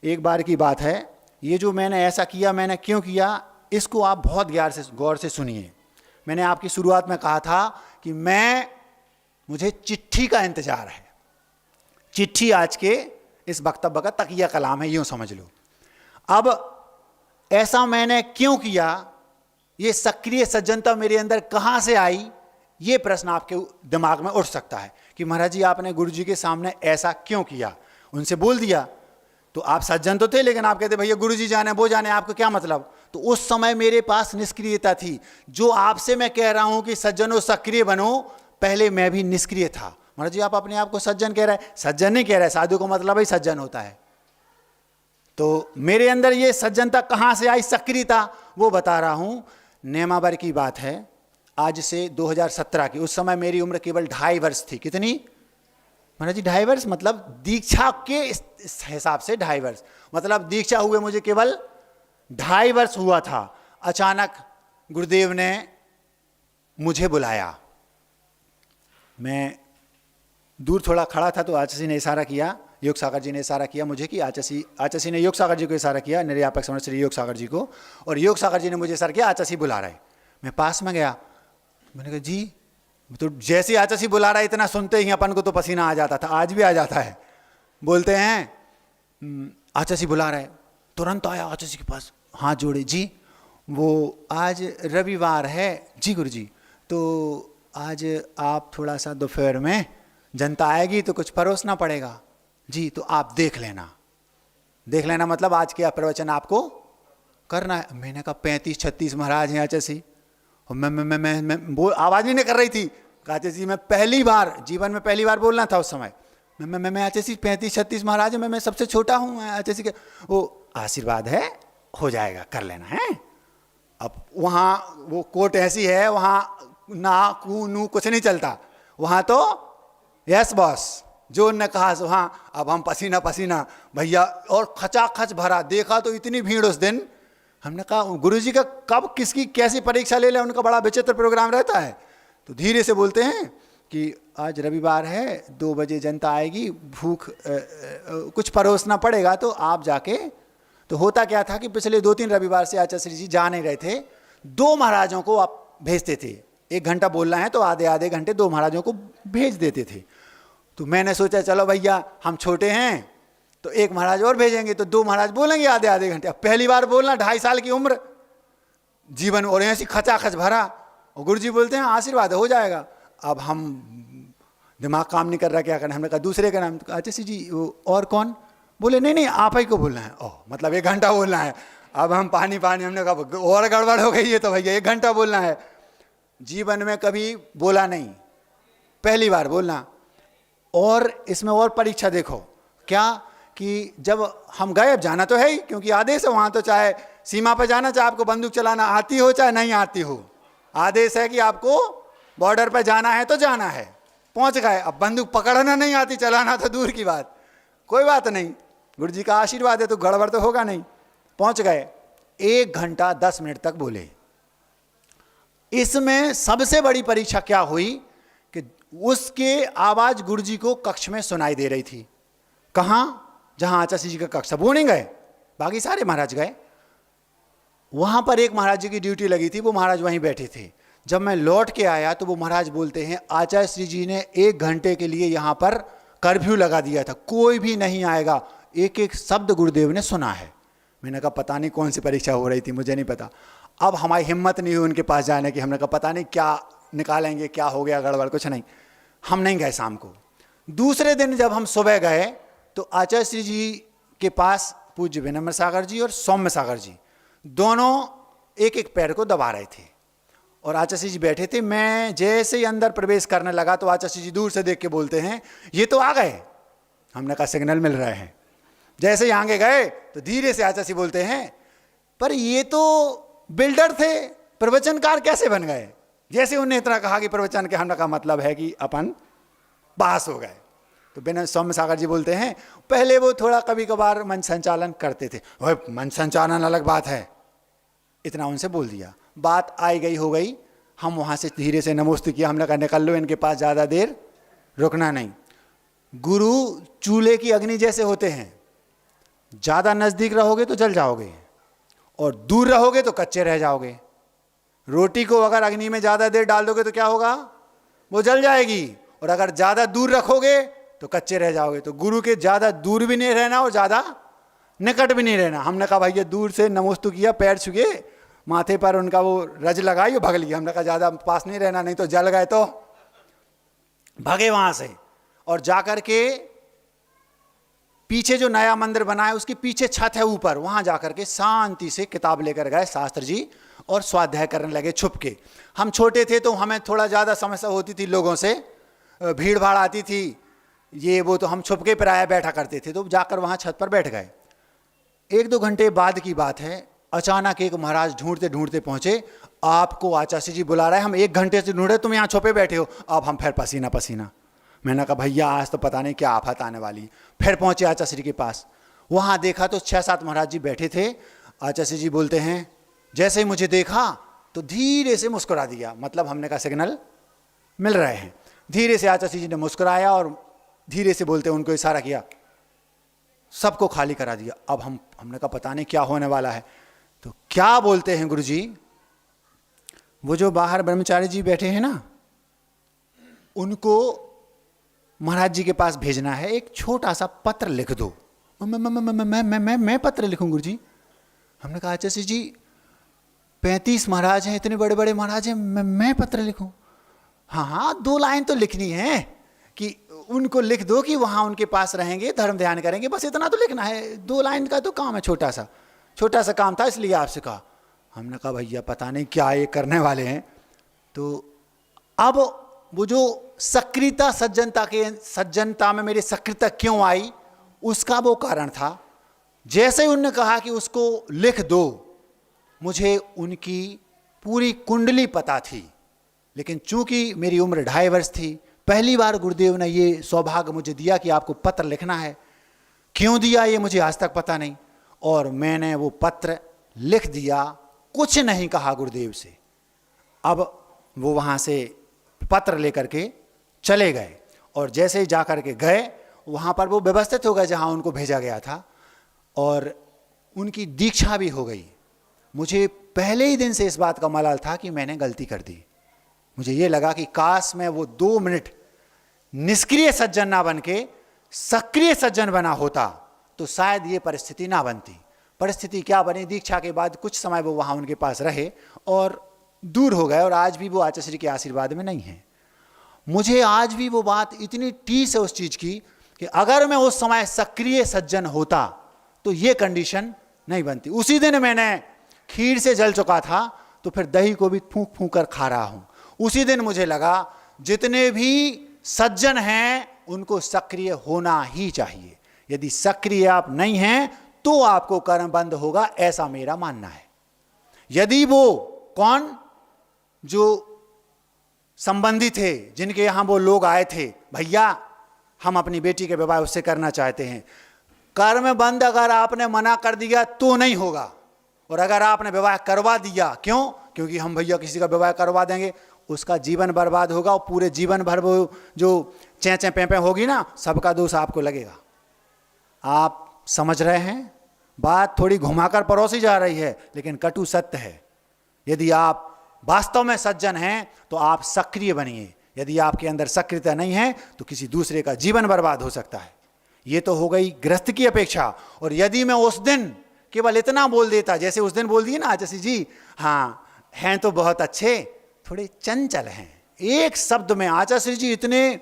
एक बार की बात है, ये जो मैंने ऐसा किया मैंने क्यों किया, इसको आप बहुत गौर से सुनिए। मैंने आपकी शुरुआत में कहा था कि मुझे चिट्ठी का इंतजार है। चिट्ठी आज के इस वक्तव्य का तकिया कलाम है, यूं समझ लो। अब ऐसा मैंने क्यों किया, ये सक्रिय सज्जनता मेरे अंदर कहां से आई, ये प्रश्न आपके दिमाग में उठ सकता है कि महाराज जी आपने गुरु जी के सामने ऐसा क्यों किया। उनसे बोल दिया तो आप सज्जन तो थे, लेकिन आप कहते भैया गुरु जी जाने वो जाने, आपको क्या मतलब। तो उस समय मेरे पास निष्क्रियता थी। जो आपसे मैं कह रहा हूं कि सज्जनों सक्रिय बनो, पहले मैं भी निष्क्रिय था। महाराज जी आप अपने आप को सज्जन कह रहे हैं, सज्जन नहीं कह रहे, साधु को मतलब ही सज्जन होता है। तो मेरे अंदर ये सज्जनता कहां से आई, सक्रियता, वो बता रहा हूं। नेमावर की बात है, आज से 2017 की, उस समय मेरी उम्र केवल 2.5 वर्ष थी। कितनी महाराज जी? 2.5 वर्ष, मतलब दीक्षा के हिसाब से 2.5 वर्ष, मतलब दीक्षा हुए मुझे केवल 2.5 वर्ष हुआ था। अचानक गुरुदेव ने मुझे बुलाया। मैं दूर थोड़ा खड़ा था तो आचार्य ने इशारा किया, योग सागर जी ने इशारा किया मुझे कि आचार्य ने योग सागर जी को इशारा किया, निर्यापक समर्थ श्री योग सागर जी को, और योग सागर जी ने मुझे इशारा किया आचार्य बुला रहे। मैं पास में गया, मैंने कहा जी, तो जैसे आचार्य बुला रहा है इतना सुनते ही अपन को तो पसीना आ जाता था, आज भी आ जाता है। बोलते हैं आचार्य बुला रहे, तुरंत आया आचार्य के पास, हाथ जोड़े, जी वो आज रविवार है जी गुरु जी, तो आज आप थोड़ा सा दोपहर में जनता आएगी तो कुछ परोसना पड़ेगा जी, तो आप देख लेना मतलब आज के प्रवचन आपको करना है। मैंने कहा 35-36 महाराज हैं आचार्य, और मैं वो आवाज नहीं कर रही थी। आचार्य जी मैं पहली बार जीवन में पहली बार बोलना था उस समय, मैं आचार्य 35-36 महाराज हैं, मैं सबसे छोटा हूँ आचार्य के, वो आशीर्वाद है हो जाएगा, कर लेना है। अब वहाँ वो कोर्ट ऐसी है, वहाँ ना कू नू कुछ नहीं चलता, वहाँ तो यस बॉस, जो उनने कहा सो हाँ। अब हम पसीना पसीना भैया, और खचाखच भरा, देखा तो इतनी भीड़ उस दिन। हमने कहा गुरुजी का कब किसकी कैसी परीक्षा ले ले, उनका बड़ा विचित्र प्रोग्राम रहता है। तो धीरे से बोलते हैं कि आज रविवार है, 2 बजे जनता आएगी, भूख कुछ परोसना पड़ेगा, तो आप जाके। तो होता क्या था कि पिछले 2-3 रविवार से आचार्य जी जा नहीं रहे थे, 2 महाराजों को आप भेजते थे। 1 घंटा बोलना है तो आधे घंटे 2 महाराजों को भेज देते थे। तो मैंने सोचा चलो भैया हम छोटे हैं तो 1 महाराज और भेजेंगे, तो 2 महाराज बोलेंगे आधे घंटे। अब पहली बार बोलना, 2.5 साल की उम्र, जीवन और ऐसी खचाखच भरा, और गुरु जी बोलते हैं आशीर्वाद हो जाएगा। अब हम दिमाग काम नहीं कर रहा, क्या करना। हमने कहा दूसरे का नाम, आचार्य जी वो और कौन? बोले नहीं आप ही को बोलना है। ओह मतलब 1 घंटा बोलना है। अब हम पानी, हमने कहा और गड़बड़ हो गई है, तो भैया 1 घंटा बोलना है। जीवन में कभी बोला नहीं, पहली बार बोलना। और इसमें और परीक्षा देखो क्या, कि जब हम गए, अब जाना तो है ही क्योंकि आदेश है वहाँ, तो चाहे सीमा पर जाना, चाहे आपको बंदूक चलाना आती हो चाहे नहीं आती हो, आदेश है कि आपको बॉर्डर पर जाना है तो जाना है। पहुँच गए, अब बंदूक पकड़ना नहीं आती, चलाना तो दूर की बात, कोई बात नहीं, गुरु जी का आशीर्वाद है तो गड़बड़ तो होगा नहीं। पहुँच गए, 1 घंटा 10 मिनट तक बोले। इसमें सबसे बड़ी परीक्षा क्या हुई कि उसके आवाज गुरु जी को कक्ष में सुनाई दे रही थी। कहाँ? जहां आचार्य जी का कक्ष, वो नहीं गए, बाकी सारे महाराज गए। वहां पर एक महाराज जी की ड्यूटी लगी थी, वो महाराज वहीं बैठे थे। जब मैं लौट के आया तो वो महाराज बोलते हैं आचार्य श्री जी ने 1 घंटे के लिए यहाँ पर कर्फ्यू लगा दिया था, कोई भी नहीं आएगा, एक शब्द गुरुदेव ने सुना है। मैंने कहा पता नहीं कौन सी परीक्षा हो रही थी, मुझे नहीं पता। अब हमारी हिम्मत नहीं हुई उनके पास जाने की। हमने कहा पता नहीं क्या निकालेंगे, क्या हो गया गड़बड़, कुछ नहीं। हम नहीं गए शाम को। दूसरे दिन जब हम सुबह गए तो आचार्य श्री जी के पास पूज्य विनम्र सागर जी और सौम्य सागर जी दोनों एक पैर को दबा रहे थे और आचार्य जी बैठे थे। मैं जैसे ही अंदर प्रवेश करने लगा तो आचार्य जी दूर से देख के बोलते हैं ये तो आ गए। हमने कहा सिग्नल मिल रहे हैं। जैसे ही आगे गए तो धीरे से आचार्य बोलते हैं पर ये तो बिल्डर थे, प्रवचनकार कैसे बन गए? जैसे उन्हें इतना कहा कि प्रवचन के हमने का मतलब है कि अपन पास हो गए। तो बिना सौम्य सागर जी बोलते हैं पहले वो थोड़ा कभी कभार मन संचालन करते थे। मन संचालन अलग बात है, इतना उनसे बोल दिया, बात आई गई हो गई। हम वहाँ से धीरे से नमस्ते किया, हमने कहा निकल लो, इनके पास ज़्यादा देर रुकना नहीं। गुरु चूल्हे की अग्नि जैसे होते हैं, ज़्यादा नज़दीक रहोगे तो जल जाओगे और दूर रहोगे तो कच्चे रह जाओगे। रोटी को अगर अग्नि में ज़्यादा देर डाल दोगे तो क्या होगा, वो जल जाएगी, और अगर ज़्यादा दूर रखोगे तो कच्चे रह जाओगे। तो गुरु के ज़्यादा दूर भी नहीं रहना और ज़्यादा निकट भी नहीं रहना। हमने कहा भैया दूर से नमोस्तु किया, पैर छुए, माथे पर उनका वो रज लगाई और भग लिया। हमने कहा ज़्यादा पास नहीं रहना, नहीं तो जल गए तो भगे वहाँ से। और जाकर के पीछे जो नया मंदिर बना है उसके पीछे छत है ऊपर, वहाँ जाकर के शांति से किताब लेकर गए शास्त्र जी और स्वाध्याय करने लगे छुप के। हम छोटे थे तो हमें थोड़ा ज़्यादा समस्या होती थी, लोगों से भीड़ भाड़ आती थी, ये वो, तो हम छुप के प्रायः बैठा करते थे। तो जाकर वहाँ छत पर बैठ गए। 1-2 घंटे बाद की बात है, अचानक एक महाराज ढूंढते ढूंढते पहुँचे, आपको आचार्य जी बुला रहे हैं, हम 1 घंटे से ढूंढे, तुम यहाँ छुपे बैठे हो। अब हम फिर पसीना पसीना। मैंने कहा भैया आज तो पता नहीं क्या आफत आने वाली है। फिर पहुँचे आचार्य जी के पास, वहाँ देखा तो 6-7 महाराज जी बैठे थे। आचार्य जी बोलते हैं, जैसे ही मुझे देखा तो धीरे से मुस्कुरा दिया, मतलब हमने कहा सिग्नल मिल रहे हैं। धीरे से आचार्य जी ने मुस्कुराया और धीरे से बोलते उनको इशारा किया, सबको खाली करा दिया। अब हमने कहा पता नहीं क्या होने वाला है। तो क्या बोलते हैं गुरुजी, वो जो बाहर ब्रह्मचारी जी बैठे हैं ना, उनको महाराज जी के पास भेजना है, एक छोटा सा पत्र लिख दो। मैं पत्र लिखूं गुरुजी? हमने कहा आचार्य जी 35 महाराज हैं, इतने बड़े बड़े महाराज हैं, मैं पत्र लिखूं? हाँ 2 लाइन तो लिखनी है कि उनको लिख दो कि वहाँ उनके पास रहेंगे, धर्म ध्यान करेंगे, बस इतना तो लिखना है। 2 लाइन का तो काम है, छोटा सा काम था, इसलिए आपसे कहा। हमने कहा भैया पता नहीं क्या ये करने वाले हैं। तो अब वो जो सक्रियता सज्जनता में मेरी सक्रियता क्यों आई, उसका वो कारण था। जैसे ही उन्होंने कहा कि उसको लिख दो, मुझे उनकी पूरी कुंडली पता थी, लेकिन चूंकि मेरी उम्र 2.5 वर्ष थी, पहली बार गुरुदेव ने ये सौभाग्य मुझे दिया कि आपको पत्र लिखना है। क्यों दिया ये मुझे आज तक पता नहीं, और मैंने वो पत्र लिख दिया, कुछ नहीं कहा गुरुदेव से। अब वो वहाँ से पत्र लेकर के चले गए, और जैसे ही जा कर के गए वहाँ पर वो व्यवस्थित हो गए जहाँ उनको भेजा गया था, और उनकी दीक्षा भी हो गई। मुझे पहले ही दिन से इस बात का मलाल था कि मैंने गलती कर दी। मुझे ये लगा कि काश मैं वो 2 मिनट निष्क्रिय सज्जन ना बन के सक्रिय सज्जन बना होता तो शायद ये परिस्थिति ना बनती। परिस्थिति क्या बनी, दीक्षा के बाद कुछ समय वो वहाँ उनके पास रहे और दूर हो गए, और आज भी वो आचार्य श्री के आशीर्वाद में नहीं है। मुझे आज भी वो बात इतनी टीस है उस चीज़ की कि अगर मैं उस समय सक्रिय सज्जन होता तो ये कंडीशन नहीं बनती। उसी दिन मैंने खीर से जल चुका था तो फिर दही को भी फूंक फूंक कर खा रहा हूँ। उसी दिन मुझे लगा जितने भी सज्जन हैं उनको सक्रिय होना ही चाहिए। यदि सक्रिय आप नहीं हैं तो आपको कर्म बंद होगा, ऐसा मेरा मानना है। यदि वो कौन जो संबंधी थे जिनके यहाँ वो लोग आए थे, भैया हम अपनी बेटी के विवाह उससे करना चाहते हैं, कर्म बंद अगर आपने मना कर दिया तो नहीं होगा, और अगर आपने विवाह करवा दिया, क्यों? क्योंकि हम भैया किसी का विवाह करवा देंगे, उसका जीवन बर्बाद होगा और पूरे जीवन भर वो जो चें पें होगी ना, सबका दोष आपको लगेगा। आप समझ रहे हैं? बात थोड़ी घुमाकर परोसी जा रही है लेकिन कटु सत्य है। यदि आप वास्तव में सज्जन हैं तो आप सक्रिय बनिए। यदि आपके अंदर सक्रियता नहीं है तो किसी दूसरे का जीवन बर्बाद हो सकता है। ये तो हो गई गृहस्थ की अपेक्षा। और यदि मैं उस दिन केवल इतना बोल देता, जैसे उस दिन बोल दिए ना आचार्य जी, हाँ हैं तो बहुत अच्छे, थोड़े चंचल हैं, एक शब्द में आचार्य जी इतने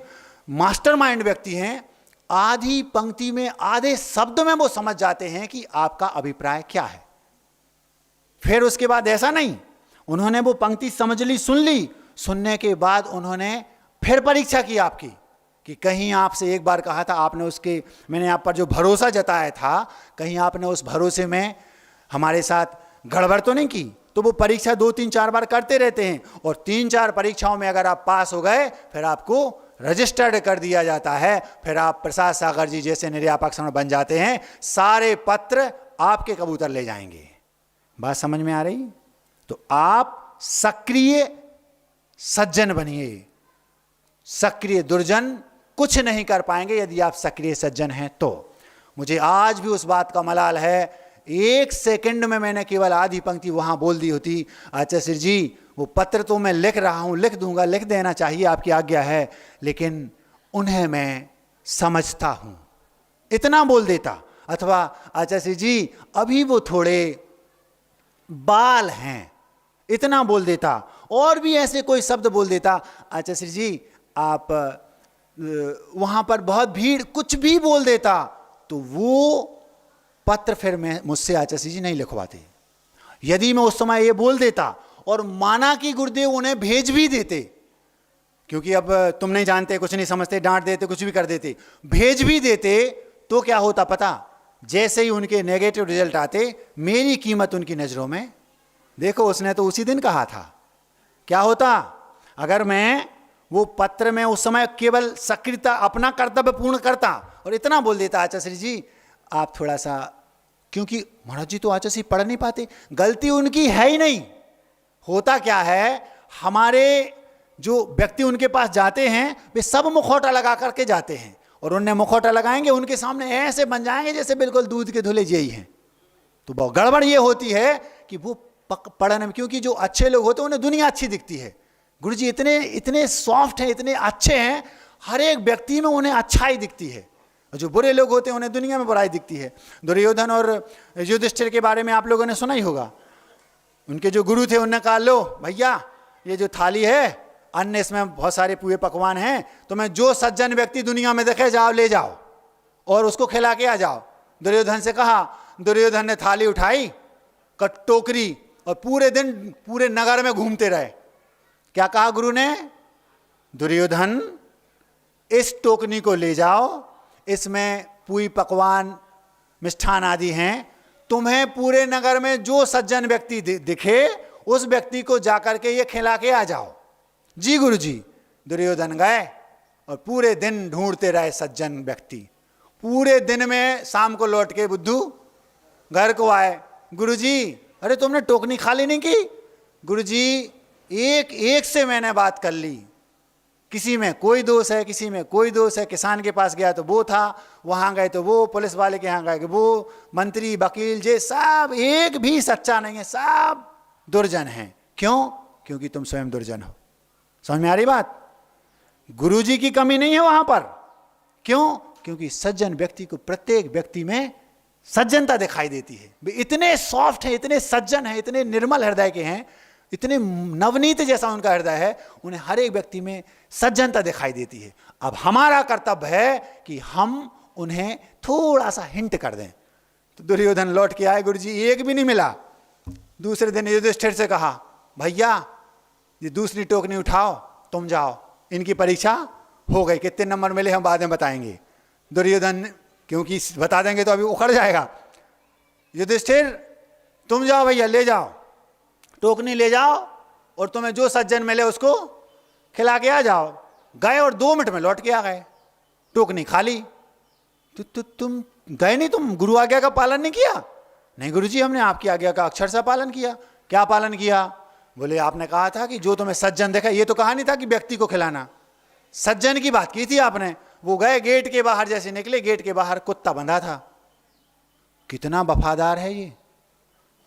मास्टरमाइंड व्यक्ति हैं, आधी पंक्ति में आधे शब्द में वो समझ जाते हैं कि आपका अभिप्राय क्या है। फिर उसके बाद ऐसा नहीं, उन्होंने वो पंक्ति समझ ली, सुन ली, सुनने के बाद उन्होंने फिर परीक्षा की आपकी कि कहीं आपसे एक बार कहा था आपने, उसके मैंने आप पर जो भरोसा जताया था, कहीं आपने उस भरोसे में हमारे साथ गड़बड़ तो नहीं की। तो वो परीक्षा 2-3-4 बार करते रहते हैं, और 3-4 परीक्षाओं में अगर आप पास हो गए फिर आपको रजिस्टर्ड कर दिया जाता है। फिर आप प्रसाद सागर जी जैसे निर्यापक समण बन जाते हैं, सारे पत्र आपके कबूतर ले जाएंगे। बात समझ में आ रही? तो आप सक्रिय सज्जन बनिए। सक्रिय दुर्जन कुछ नहीं कर पाएंगे यदि आप सक्रिय सज्जन हैं तो। मुझे आज भी उस बात का मलाल है, 1 सेकंड में मैंने केवल आधी पंक्ति वहां बोल दी होती। आचार्य जी वो पत्र तो मैं लिख रहा हूं, लिख दूंगा, लिख देना चाहिए, आपकी आज्ञा है, लेकिन उन्हें मैं समझता हूं, इतना बोल देता। अथवा आचार्य जी अभी वो थोड़े बाल हैं, इतना बोल देता। और भी ऐसे कोई शब्द बोल देता, आचार्य जी आप वहां पर बहुत भीड़, कुछ भी बोल देता, तो वो पत्र फिर मैं मुझसे आचार्य जी नहीं लिखवाते। यदि मैं उस समय ये बोल देता और माना कि गुरुदेव उन्हें भेज भी देते, क्योंकि अब तुम नहीं जानते, कुछ नहीं समझते, डांट देते, कुछ भी कर देते, भेज भी देते, तो क्या होता पता? जैसे ही उनके नेगेटिव रिजल्ट आते, मेरी कीमत उनकी नजरों में, देखो उसने तो उसी दिन कहा था, क्या होता अगर मैं वो पत्र में उस समय केवल सक्रियता, अपना कर्तव्य पूर्ण करता और इतना बोल देता, आचार्य जी आप थोड़ा सा, क्योंकि महाराज जी तो आचार्य जी पढ़ नहीं पाते, गलती उनकी है ही नहीं। होता क्या है, हमारे जो व्यक्ति उनके पास जाते हैं वे सब मुखौटा लगा करके जाते हैं, और उन्हें मुखौटा लगाएंगे, उनके सामने ऐसे बन जाएंगे जैसे बिल्कुल दूध के धुले यही हैं। तो बहुत गड़बड़ ये होती है कि वो पढ़ने में, क्योंकि जो अच्छे लोग होते हैं उन्हें दुनिया अच्छी दिखती है। गुरुजी इतने इतने सॉफ्ट हैं, इतने अच्छे हैं, हर एक व्यक्ति में उन्हें अच्छाई दिखती है। और जो बुरे लोग होते हैं उन्हें दुनिया में बुराई दिखती है। दुर्योधन और युधिष्ठिर के बारे में आप लोगों ने सुना ही होगा। उनके जो गुरु थे उन्होंने कहा, लो भैया ये जो थाली है, अन्न इसमें बहुत सारे पूरे पकवान हैं, तो मैं जो सज्जन व्यक्ति दुनिया में देखे जाओ ले जाओ और उसको खिला के आ जाओ। दुर्योधन से कहा, दुर्योधन ने थाली उठाई, टोकरी, और पूरे दिन पूरे नगर में घूमते रहे। क्या कहा गुरु ने? दुर्योधन इस टोकनी को ले जाओ, इसमें पूरी पकवान मिष्ठान आदि हैं, तुम्हें पूरे नगर में जो सज्जन व्यक्ति दिखे उस व्यक्ति को जाकर के ये खिला के आ जाओ। जी गुरु जी। दुर्योधन गए और पूरे दिन ढूंढते रहे सज्जन व्यक्ति। पूरे दिन में शाम को लौट के बुद्धू घर को आए, गुरु जी अरे तुमने टोकनी खाली नहीं की? गुरु जी एक एक से मैंने बात कर ली, किसी में कोई दोष है, किसी में कोई दोष है। किसान के पास गया तो वो था, वहां गए तो वो, पुलिस वाले के यहाँ गए वो, मंत्री वकील जे सब एक भी सच्चा नहीं है, सब दुर्जन हैं। क्यों? क्योंकि तुम स्वयं दुर्जन हो। समझ में आ रही बात? गुरु जी की कमी नहीं है वहां पर। क्यों? क्योंकि सज्जन व्यक्ति को प्रत्येक व्यक्ति में सज्जनता दिखाई देती है। वे इतने सॉफ्ट हैं, इतने सज्जन हैं, इतने निर्मल हृदय के हैं, इतने नवनीत जैसा उनका हृदय है, उन्हें हर एक व्यक्ति में सज्जनता दिखाई देती है। अब हमारा कर्तव्य है कि हम उन्हें थोड़ा सा हिंट कर दें। तो दुर्योधन लौट के आए, गुरु जी एक भी नहीं मिला। दूसरे दिन युधिष्ठिर से कहा, भैया ये दूसरी टोकनी उठाओ, तुम जाओ, इनकी परीक्षा हो गई, कितने नंबर मिले हम बाद में बताएंगे। दुर्योधन, क्योंकि बता देंगे तो अभी उखड़ जाएगा। युधिष्ठिर तुम जाओ भैया, ले जाओ टोकनी, ले जाओ और तुम्हें जो सज्जन मिले उसको खिला के आ जाओ। गए और 2 मिनट में लौट के आ गए, टोकनी खाली। तो तुम गए नहीं, तुम गुरु आज्ञा का पालन नहीं किया? नहीं गुरुजी हमने आपकी आज्ञा का अक्षर से पालन किया। क्या पालन किया? बोले आपने कहा था कि जो तुम्हें सज्जन देखा, ये तो कहा नहीं था कि व्यक्ति को खिलाना, सज्जन की बात की थी आपने। वो गए, गेट के बाहर जैसे निकले, गेट के बाहर कुत्ता बंधा था। कितना वफादार है ये,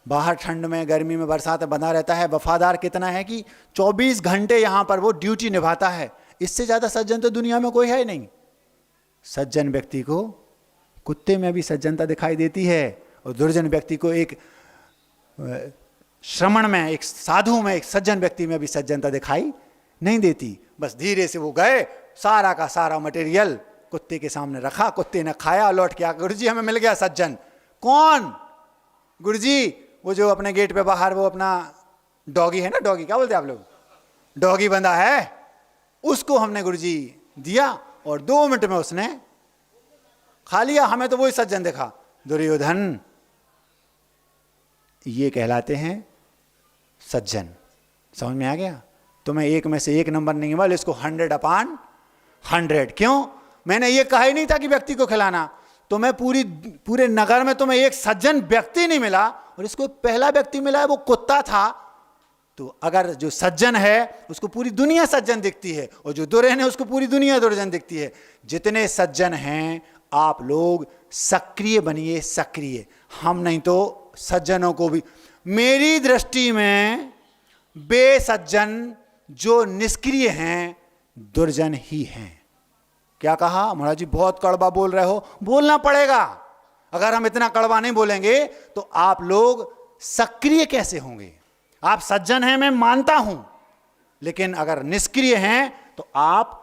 बाहर ठंड में, गर्मी में, बरसात में बंधा रहता है। वफादार कितना है कि 24 घंटे यहां पर वो ड्यूटी निभाता है। इससे ज्यादा सज्जन तो दुनिया में कोई है ही नहीं। सज्जन व्यक्ति को कुत्ते में भी सज्जनता दिखाई देती है, और दुर्जन व्यक्ति को एक श्रमण में, एक साधु में, एक सज्जन व्यक्ति में भी सज्जनता दिखाई नहीं देती। बस धीरे से वो गए, सारा का सारा मटेरियल कुत्ते के सामने रखा, कुत्ते ने खाया, लौट के आकर, गुरुजी हमें मिल गया सज्जन। कौन? गुरुजी वो जो अपने गेट पे बाहर वो अपना डॉगी है ना, डॉगी क्या बोलते हैं आप लोग, डॉगी बंधा है, उसको हमने गुरुजी दिया और 2 मिनट में उसने खा लिया। हमें तो वही सज्जन देखा। दुर्योधन, ये कहलाते हैं सज्जन। समझ में आ गया? तुम्हें 1 में से 1 नंबर नहीं मिला, इसको 100/100। क्यों? मैंने ये कहा ही नहीं था कि व्यक्ति को खिलाना। तुम्हें पूरे नगर में तुम्हें एक सज्जन व्यक्ति नहीं मिला, और इसको पहला व्यक्ति मिला है, वो कुत्ता था। तो अगर जो सज्जन है उसको पूरी दुनिया सज्जन दिखती है, और जो दुर्जन है उसको पूरी दुनिया दुर्जन दिखती है। जितने सज्जन हैं आप लोग सक्रिय बनिए, सक्रिय। हम नहीं तो सज्जनों को भी, मेरी दृष्टि में बेसज्जन जो निष्क्रिय हैं दुर्जन ही हैं। क्या कहा महाराज जी, बहुत कड़वा बोल रहे हो। बोलना पड़ेगा, अगर हम इतना कड़वा नहीं बोलेंगे तो आप लोग सक्रिय कैसे होंगे। आप सज्जन हैं मैं मानता हूं, लेकिन अगर निष्क्रिय हैं तो आप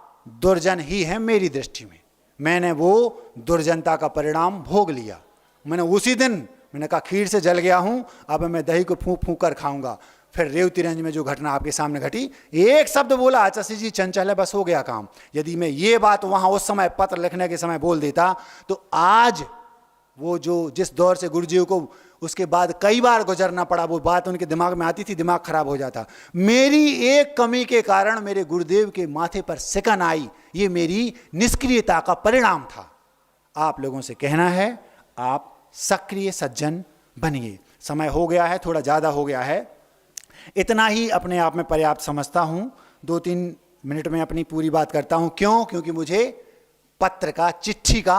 दुर्जन ही हैं मेरी दृष्टि में। मैंने वो दुर्जनता का परिणाम भोग लिया। मैंने उसी दिन मैंने कहा खीर से जल गया हूं, अब मैं दही को फूंक फूंक कर खाऊंगा। फिर रेवतीरंज में जो घटना आपके सामने घटी, एक शब्द बोला आचार्य जी चंचल है, बस हो गया काम। यदि मैं ये बात वहां उस समय पत्र लिखने के समय बोल देता तो आज वो जो जिस दौर से गुरुजी को उसके बाद कई बार गुजरना पड़ा, वो बात उनके दिमाग में आती थी, दिमाग खराब हो जाता। मेरी एक कमी के कारण मेरे गुरुदेव के माथे पर सिकन आई, ये मेरी निष्क्रियता का परिणाम था। आप लोगों से कहना है आप सक्रिय सज्जन बनिए। समय हो गया है, थोड़ा ज़्यादा हो गया है, इतना ही अपने आप में पर्याप्त समझता हूँ। 2-3 मिनट में अपनी पूरी बात करता हूँ। क्यों? क्योंकि मुझे पत्र का, चिट्ठी का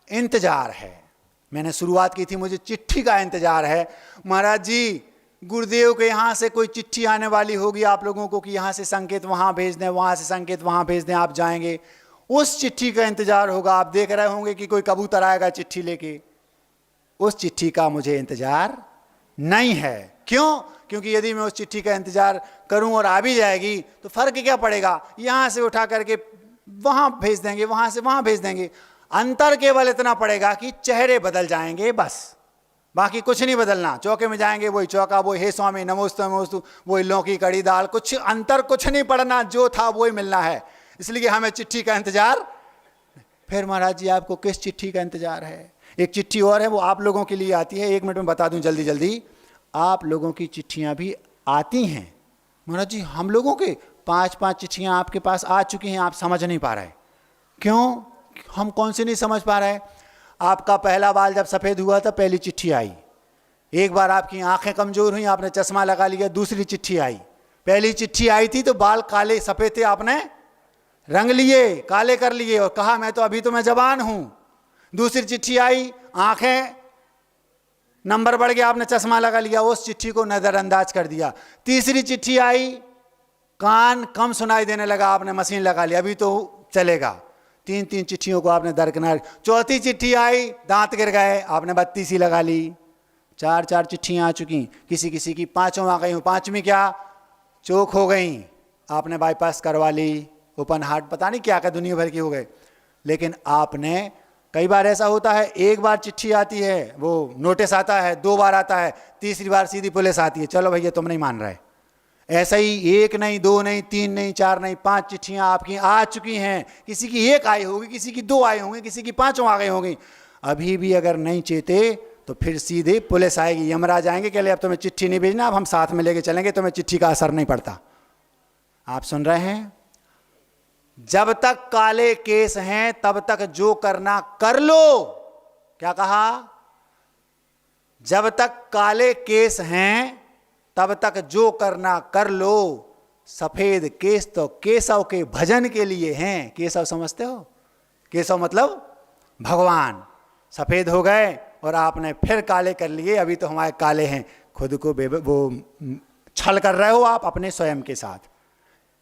इंतजार है। मैंने शुरुआत की थी, मुझे चिट्ठी का इंतजार है। महाराज जी गुरुदेव के यहाँ से कोई चिट्ठी आने वाली होगी आप लोगों को कि यहाँ से संकेत वहाँ भेज दें, वहाँ से संकेत वहाँ भेज दें, आप जाएंगे, उस चिट्ठी का इंतजार होगा। आप देख रहे होंगे कि कोई कबूतर आएगा चिट्ठी लेके, उस चिट्ठी का मुझे इंतजार नहीं है। क्यों? क्योंकि यदि मैं उस चिट्ठी का इंतजार करूं और आ भी जाएगी तो फर्क क्या पड़ेगा, यहाँ से उठा करके वहाँ भेज देंगे, वहाँ से वहाँ भेज देंगे। अंतर केवल इतना पड़ेगा कि चेहरे बदल जाएंगे, बस, बाकी कुछ नहीं बदलना। चौके में जाएंगे वही चौका, वही हे स्वामी नमोस्तु नमोस्तु, वही लौकी कड़ी दाल, कुछ अंतर कुछ नहीं पड़ना, जो था वही मिलना है। इसलिए हमें चिट्ठी का इंतजार। फिर महाराज जी आपको किस चिट्ठी का इंतजार है? एक चिट्ठी और है, वो आप लोगों के लिए आती है। 1 मिनट में बता दूं जल्दी जल्दी। आप लोगों की चिट्ठियां भी आती हैं महाराज जी। हम लोगों के 5-5 चिट्ठियां आपके पास आ चुकी हैं, आप समझ नहीं पा रहे। क्यों? हम कौन सी नहीं समझ पा रहे? आपका पहला बाल जब सफ़ेद हुआ था पहली चिट्ठी आई। एक बार आपकी आंखें कमज़ोर हुई, आपने चश्मा लगा लिया, दूसरी चिट्ठी आई। पहली चिट्ठी आई थी तो बाल काले सफ़ेद थे, आपने रंग लिए, काले कर लिए और कहा मैं तो अभी तो मैं जवान हूँ। दूसरी चिट्ठी आई, आंखें नंबर बढ़ गया, आपने चश्मा लगा लिया, उस चिट्ठी को नज़रअंदाज कर दिया। तीसरी चिट्ठी आई, कान कम सुनाई देने लगा, आपने मशीन लगा लिया, अभी तो चलेगा। 3-3 चिट्ठियों को आपने दरकिनार। चौथी चिट्ठी आई, दांत गिर गए, आपने 32 लगा ली। 4-4 चिट्ठियाँ आ चुकी, किसी किसी की 5वीं आ गई हूँ, 5वीं क्या चोक हो गई, आपने बाईपास करवा ली, ओपन हार्ट, पता नहीं क्या क्या दुनिया भर की हो गए। लेकिन आपने, कई बार ऐसा होता है, एक बार चिट्ठी आती है, वो नोटिस आता है, 2 बार आता है, तीसरी बार सीधी पुलिस आती है, चलो भैया तुम नहीं मान रहे। ऐसा ही 1 नहीं, 2 नहीं, 3 नहीं, 4 नहीं, 5 चिट्ठियाँ आपकी आ चुकी हैं। किसी की 1 आई होगी, किसी की 2 आई होंगी, किसी की 5 आ गई होंगी। अभी भी अगर नहीं चेते तो फिर सीधे पुलिस आएगी, यमराज आएंगे, कह ले अब तुम्हें चिट्ठी नहीं भेजना, अब हम साथ में लेके चलेंगे, तुम्हें चिट्ठी का असर नहीं पड़ता। आप सुन रहे हैं? जब तक काले केस हैं तब तक जो करना कर लो। क्या कहा? जब तक काले केस हैं तब तक जो करना कर लो। सफेद केस तो केशव के भजन के लिए हैं। केशव समझते हो? केशव मतलब भगवान। सफेद हो गए और आपने फिर काले कर लिए, अभी तो हमारे काले हैं। खुद को वो छल कर रहे हो आप अपने स्वयं के साथ।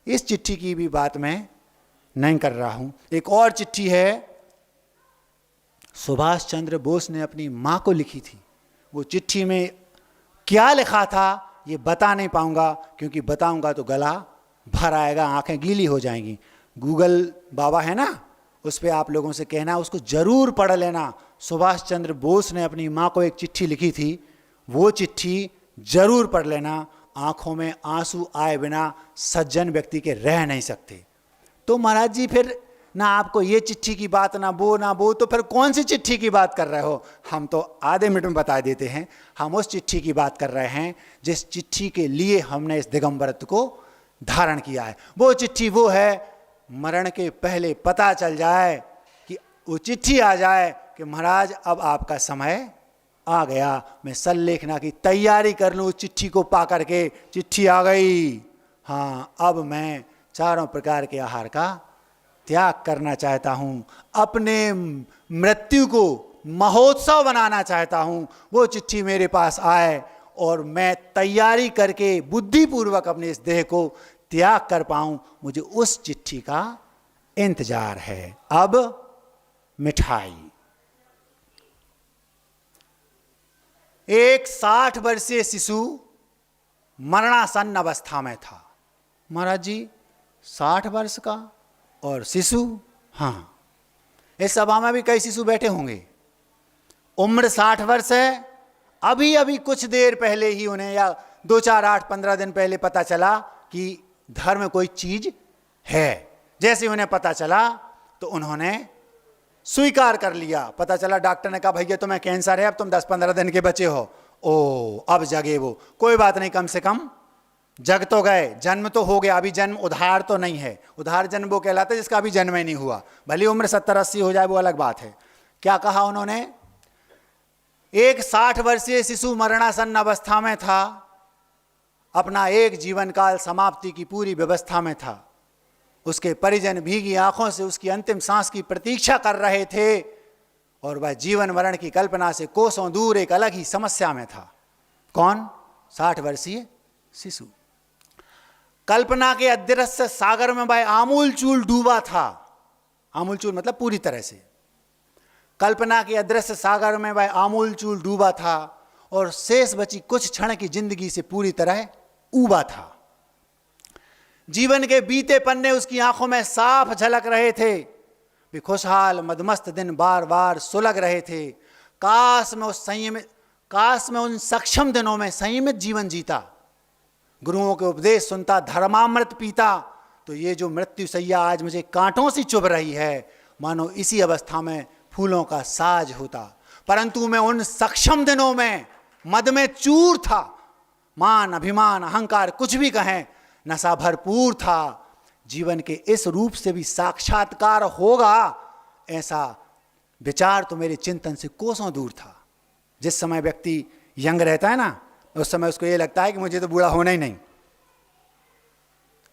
इस चिट्ठी की भी बात मैं नहीं कर रहा हूं। एक और चिट्ठी है, सुभाष चंद्र बोस ने अपनी मां को लिखी थी। वो चिट्ठी में क्या लिखा था ये बता नहीं पाऊंगा, क्योंकि बताऊंगा तो गला भर आएगा, आंखें गीली हो जाएंगी। गूगल बाबा है ना, उस पर आप लोगों से कहना उसको जरूर पढ़ लेना। सुभाष चंद्र बोस ने अपनी मां को एक चिट्ठी लिखी थी, वो चिट्ठी जरूर पढ़ लेना। आंखों में आंसू आए बिना सज्जन व्यक्ति के रह नहीं सकते। तो महाराज जी फिर ना आपको ये चिट्ठी की बात ना वो, तो फिर कौन सी चिट्ठी की बात कर रहे हो? हम तो आधे मिनट में बता देते हैं। हम उस चिट्ठी की बात कर रहे हैं जिस चिट्ठी के लिए हमने इस दिगंबरत्व को धारण किया है। वो चिट्ठी वो है, मरण के पहले पता चल जाए कि वो चिट्ठी आ जाए कि महाराज अब आपका समय आ गया, मैं सल्लेखना की तैयारी कर लूँ उस चिट्ठी को पा करके। चिट्ठी आ गई, हाँ अब मैं चारों प्रकार के आहार का त्याग करना चाहता हूँ, अपने मृत्यु को महोत्सव बनाना चाहता हूँ। वो चिट्ठी मेरे पास आए और मैं तैयारी करके बुद्धिपूर्वक अपने इस देह को त्याग कर पाऊँ, मुझे उस चिट्ठी का इंतजार है। अब मिठाई। एक 60 वर्षीय शिशु मरणासन्न अवस्था में था। महाराज जी 60 वर्ष का और शिशु, हाँ इस सभा में भी कई शिशु बैठे होंगे। उम्र 60 वर्ष है, अभी अभी कुछ देर पहले ही उन्हें, या 2 4 8 15 दिन पहले पता चला कि धर्म कोई चीज है। जैसे उन्हें पता चला तो उन्होंने स्वीकार कर लिया। पता चला, डॉक्टर ने कहा भैया तुम्हें कैंसर है, अब तुम 10-15 दिन के बचे हो। ओ अब जगे वो, कोई बात नहीं, कम से कम जग तो गए, जन्म तो हो गया। अभी जन्म उधार तो नहीं है, उधार जन्म वो कहलाता है जिसका अभी जन्म ही नहीं हुआ। भले उम्र 70-80 हो जाए वो अलग बात है। क्या कहा उन्होंने? एक 60 वर्षीय शिशु मरणासन्न अवस्था में था, अपना एक जीवन काल समाप्ति की पूरी व्यवस्था में था। उसके परिजन भीगी आंखों से उसकी अंतिम सांस की प्रतीक्षा कर रहे थे और वह जीवन मरण की कल्पना से कोसों दूर एक अलग ही समस्या में था। कौन? 60 वर्षीय शिशु। कल्पना के अदृश्य सागर में वह आमूल चूल डूबा था। आमूल चूल मतलब पूरी तरह से। कल्पना के अदृश्य सागर में वह आमूल चूल डूबा था और शेष बची कुछ क्षण की जिंदगी से पूरी तरह ऊबा था। जीवन के बीते पन्ने उसकी आंखों में साफ झलक रहे थे। वे खुशहाल मदमस्त दिन बार बार सुलग रहे थे। काश में उन सक्षम दिनों में संयमित जीवन जीता, गुरुओं के उपदेश सुनता, धर्मामृत पीता, तो ये जो मृत्यु सैया आज मुझे कांटों से चुभ रही है, मानो इसी अवस्था में फूलों का साज होता। परंतु मैं उन सक्षम दिनों में मद में चूर था। मान अभिमान अहंकार कुछ भी कहें, नशा भरपूर था। जीवन के इस रूप से भी साक्षात्कार होगा, ऐसा विचार तो मेरे चिंतन से कोसों दूर था। जिस समय व्यक्ति यंग रहता है ना, उस समय उसको ये लगता है कि मुझे तो बूढ़ा होना ही नहीं।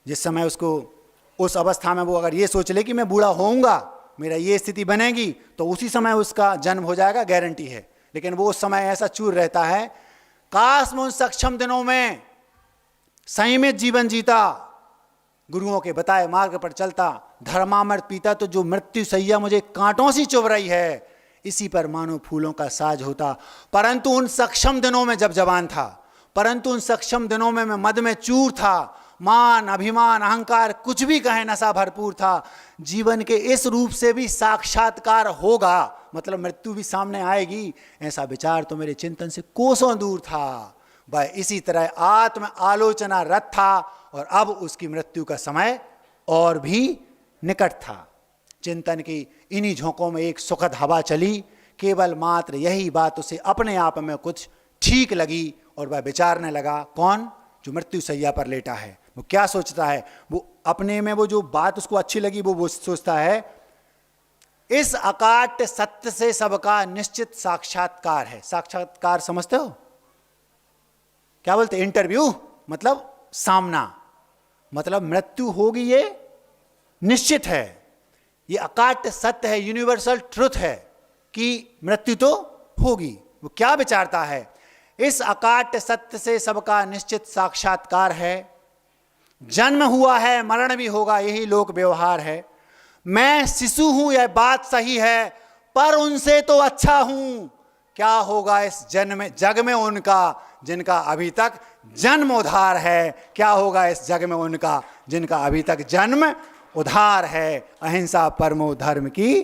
जिस समय उसको उस अवस्था में वो अगर ये सोच ले कि मैं बूढ़ा होऊंगा, मेरा ये स्थिति बनेगी, तो उसी समय उसका जन्म हो जाएगा, गारंटी है। लेकिन वो उस समय ऐसा चूर रहता है। काश मैं उन सक्षम दिनों में संयमित जीवन जीता, गुरुओं के बताए मार्ग पर चलता, धर्मामृत पीता, तो जो मृत्यु सैया मुझे कांटों से चुभ रही है, इसी पर मानो फूलों का साज होता। परंतु उन सक्षम दिनों में जब जवान था, परंतु उन सक्षम दिनों में मैं मद में चूर था। मान अभिमान अहंकार कुछ भी कहें, नशा भरपूर था। जीवन के इस रूप से भी साक्षात्कार होगा, मतलब मृत्यु भी सामने आएगी, ऐसा विचार तो मेरे चिंतन से कोसों दूर था। वह इसी तरह आत्म आलोचना रत था और अब उसकी मृत्यु का समय और भी निकट था। चिंतन की इन्हीं झोंकों में एक सुखद हवा चली। केवल मात्र यही बात उसे अपने आप में कुछ ठीक लगी और वह विचारने लगा। कौन? जो मृत्यु सैया पर लेटा है। वो क्या सोचता है? वो अपने में वो जो बात उसको अच्छी लगी वो सोचता है, इस अकाट्य सत्य से सबका निश्चित साक्षात्कार है। साक्षात्कार समझते हो? क्या बोलते? इंटरव्यू मतलब सामना, मतलब मृत्यु होगी ये निश्चित है। ये अकाट्य सत्य है, यूनिवर्सल ट्रुथ है कि मृत्यु तो होगी। वो क्या विचारता है? इस अकाट्य सत्य से सबका निश्चित साक्षात्कार है। जन्म हुआ है, मरण भी होगा, यही लोक व्यवहार है। मैं शिशु हूं, यह बात सही है, पर उनसे तो अच्छा हूं। क्या होगा इस जग में उनका जिनका अभी तक जन्म उधार है? क्या होगा इस जग में उनका जिनका अभी तक जन्म उधार है? अहिंसा परमो धर्म की